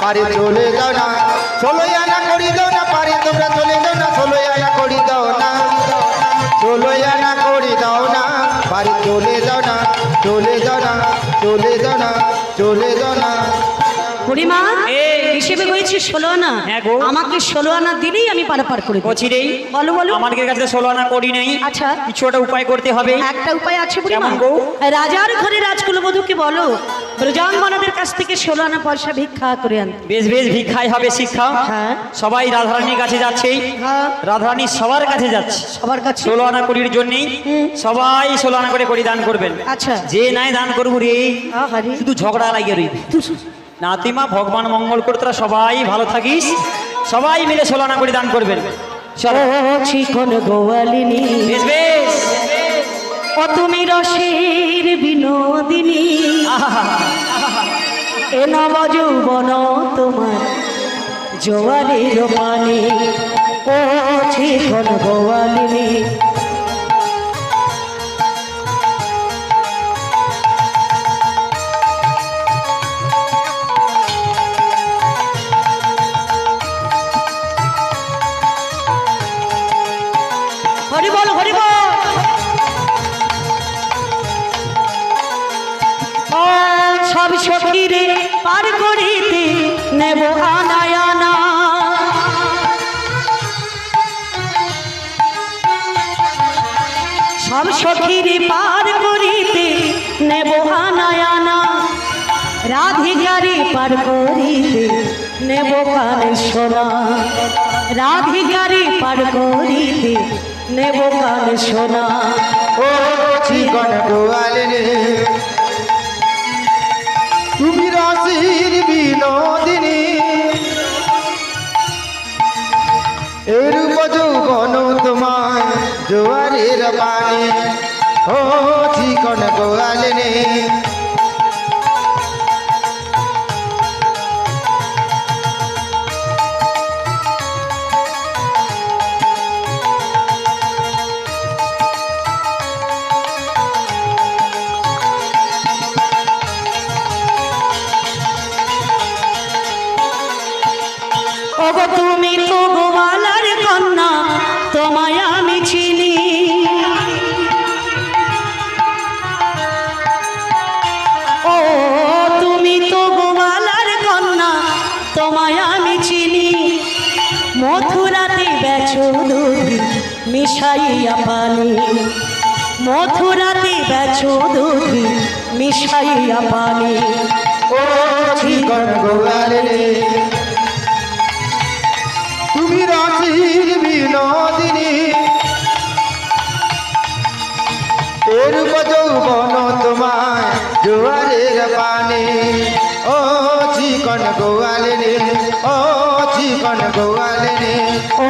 পারে চলে যাও না। 16 আনা করে দাও না, পারে তোমরা চলে যাও না। 16 আনা করে দাও না, 16 আনা করে দাও না, পারে চলে যাও না। চলে যাও না, চলে যাও না, চলে যাও না। বুড়িমা এই। হিসেবে হয়েছে 16 আনা। হ্যাঁ গো। আমাকে 16 আনা দিলেই আমি পারাপার করে দেব। বলছি রে, বলো বলো। আমাদের কাছে 16 আনা করি নাই। আচ্ছা। কিছু একটা উপায় করতে হবে। একটা উপায় আছে বুড়িমা। কেমন গো? রাজার ঘরে রাজকুলবধূকে বলো ব্রজাঙ্গনাদের কাছ থেকে 16 আনা পয়সা ভিক্ষা করে আনতে। বেশ বেশ, ভিক্ষাই হবে শিক্ষা। হ্যাঁ। সবাই রাধারানীর কাছে যাচ্ছে। হ্যাঁ। রাধারানী সবার কাছে যাচ্ছে। সবার কাছে। 16 আনা করির জন্যই সবাই 16 আনা করে দান করবেন। আচ্ছা। যে নাই দান করবো রে, আহারে। শুধু ঝগড়া লাগিয়ে রইবে। নাতিমা ভগবান মঙ্গল করে তোরা সবাই ভালো থাকিস। সবাই মিলে 16 আনা করে দান করবেন। চলো। ও চিকন গোয়ালিনী, বেশ বেশ। ও তুমি রসের বিনোদিনী, আহা, এ নব যৌবন তোমার জোয়ারের পানি। ও চিকন গোয়ালিনী, হরি বল হরি বল। ও সব সখীরে পার করিতে নেব আনায় আনা। সব সখীরে পার করিতে নেব আনায় আনা। রাধিকারে পার করিতে নেব কানে সোনা। রাধিকারে পার করিতে নেব কানে সোনা। ও চিকন গোয়ালিনী, তুমি রসির বিনোদিনী, এরূপ যৌবন তোমার জোয়ারের পানি। ও চিকন গোয়ালিনী, ওগো তুমি তো গোপালার কন্যা, তোমায় আমি চিনি। ও তুমি তো গোপালার কন্যা, তোমায় আমি চিনি। মথুরাতে বেচো দুধ মিশাইয়া পানি, মথুরাতে বেচো দুধ মিশাইয়া পানি। ও চিকন গোয়ালে রে তুমি রাঁচির বিনোদিনী, এর যৌবন তোমায় জোয়ারের পানি। ও চিকন গোয়ালে রে, ও চিকন গোয়ালে রে, ও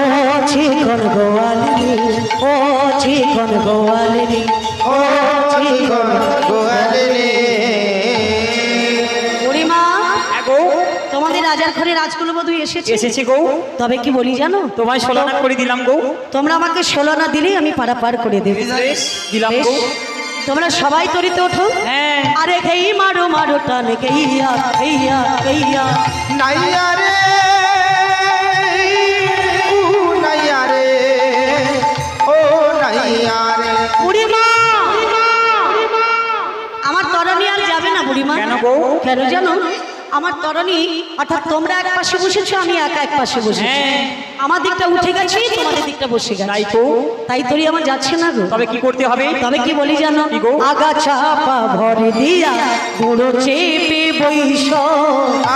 চিকন গোয়ালিনী, ও চিকন গোয়ালিনী, ও চিকন গোয়ালে রে। বুড়িমা গো তোমাদের রাজার ঘরে রাজকুলবধূ এসেছে। এসেছি গো, তবে কি বলি জানো, তোমায় ষোলনা করে দিলাম গো। তোমরা আমাকে 16 না দিলেই আমি পারাপার করে দেব। দিলাম বেশ, গো। তোমরা সবাই তরিতে ওঠো। হ্যাঁ আরে গেই মারো মারো টান গেইয়া গেইয়া গেইয়া। নাইয়া রে উ নাইয়া রে, ও নাইয়া রে। বুড়িমা আমার তরণী আর যাবে না বুড়িমা। কেন গো? কেন জানো, আমার তরণী অর্থাৎ তোমরা এক পাশে বসেছো, আমি একা এক পাশে বসেছি। হ্যাঁ। আমার দিকটা উঠে গেছে, তোমাদের দিকটা বসে গেছে। তাই তো। তাই তোরই আমার যাচ্ছে না গো। তবে কি করতে হবে? তবে কি বলি জানো, কি গো? আগা চাপা ভরে দিয়া বুড়ো চেপে বইস।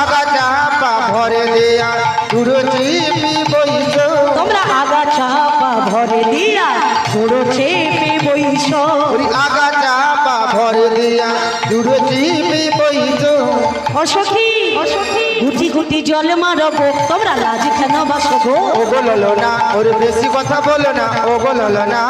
আগা চাপা ভরে দেয়া দূর চিপি বইস। তোমরা আগা চাপা ভরে দিয়া বুড়ো চেপে বইস। ওই আগা চাপা ভরে দেয়া দূর চিপি বইস। ও সখী গুটি গুটি জল মারবো, তোমরা লাজ কেন বাসো গো? ও বললো না, ওর বেশি কথা বলো না, ও বললো না।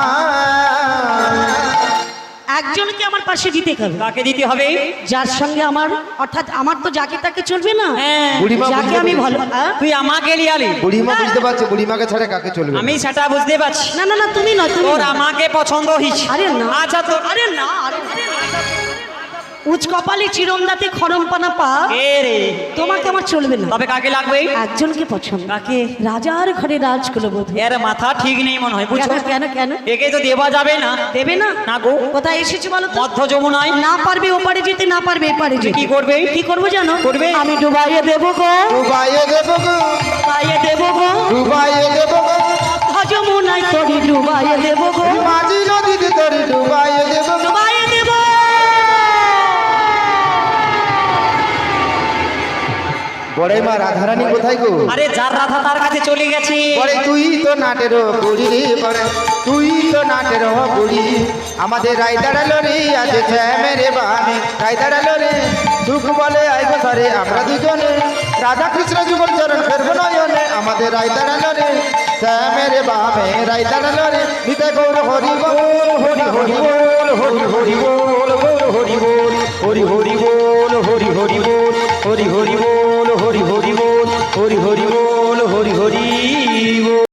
একজনকে আমার পাশে দিতে হবে, কাকে দিতে হবে? যার সঙ্গে আমার অর্থাৎ আমার তো যাকে তাকে চলবে না। হ্যাঁ। বুড়িমা যাকে বুঝতে আমি পেরেছে। ভালো তুই আমাকে লিয়ালি। বুড়িমা বুঝতে পারছে, বুড়িমাকে ছাড়া কাকে চলবে না। আমি সেটা বুঝতে পারছি। না না না তুমি নয়, তুমি তোর নয়। আমাকে পছন্দ হয়েছে। আরে না, আচ্ছা তো আরে না, আরে না। উচ কপালে চিরমদাতে খরমপানা পা, কে রে? তোমাকে আমার চলবে না। তবে কাকে লাগবে? একজনকে পছন্দ, কাকে? রাজার ঘরে রাজকুলবধূ। এর মাথা ঠিক নেই মনে হয়, কেন বুঝছো? কেন কেন একে তো দেওয়া যাবে না। দেবে না? না গো। কোথায় এসেছি বলো তো? মধ্য যমুনায়। না পারবে ওপারে যেতে, না পারবে এপারে যেতে। কি করবে? কি করবো জানো? করবে? আমি ডুবাইয়ে দেবো গো, ডুবাইয়ে দেবো গো, ডুবাইয়ে দেবো গো, ডুবাইয়ে দেবো গো, যমুনায় তোরি ডুবাইয়ে দেবো গো, মাঝি নদীতে তোর ডুবাইয়ে দেবো গো। ডুবাইয়ে দেবো। বড়াই মা রাধারানী কোথায় গো? আরে যার রাধা তার কাছে চলে গেছে। বড়ে তুই তো নাটের বুড়ি রে, বড়ে তুই তো নাটের বুড়ি। আমাদের রায় দাঁড়ালো রে, আজ শ্যামেরে বামে রায় দাঁড়ালো রে। সুখ বলে আইব সারে আমরা দুজনে, রাধা কৃষ্ণ যুগল চরণ ফেরব নয়নে। আমাদের রায় দাঁড়ালো রে, শ্যামেরে বামে রায় দাঁড়ালো রে। নিতে গৌর হরি বল, হরি হরি বল, হরি হরি বল, গৌর হরি বল, হরি হরি বল, হরি হরি বল, হরি হরি বল, হরি হরি বল, হরি হরি বল, হরি হরি বল।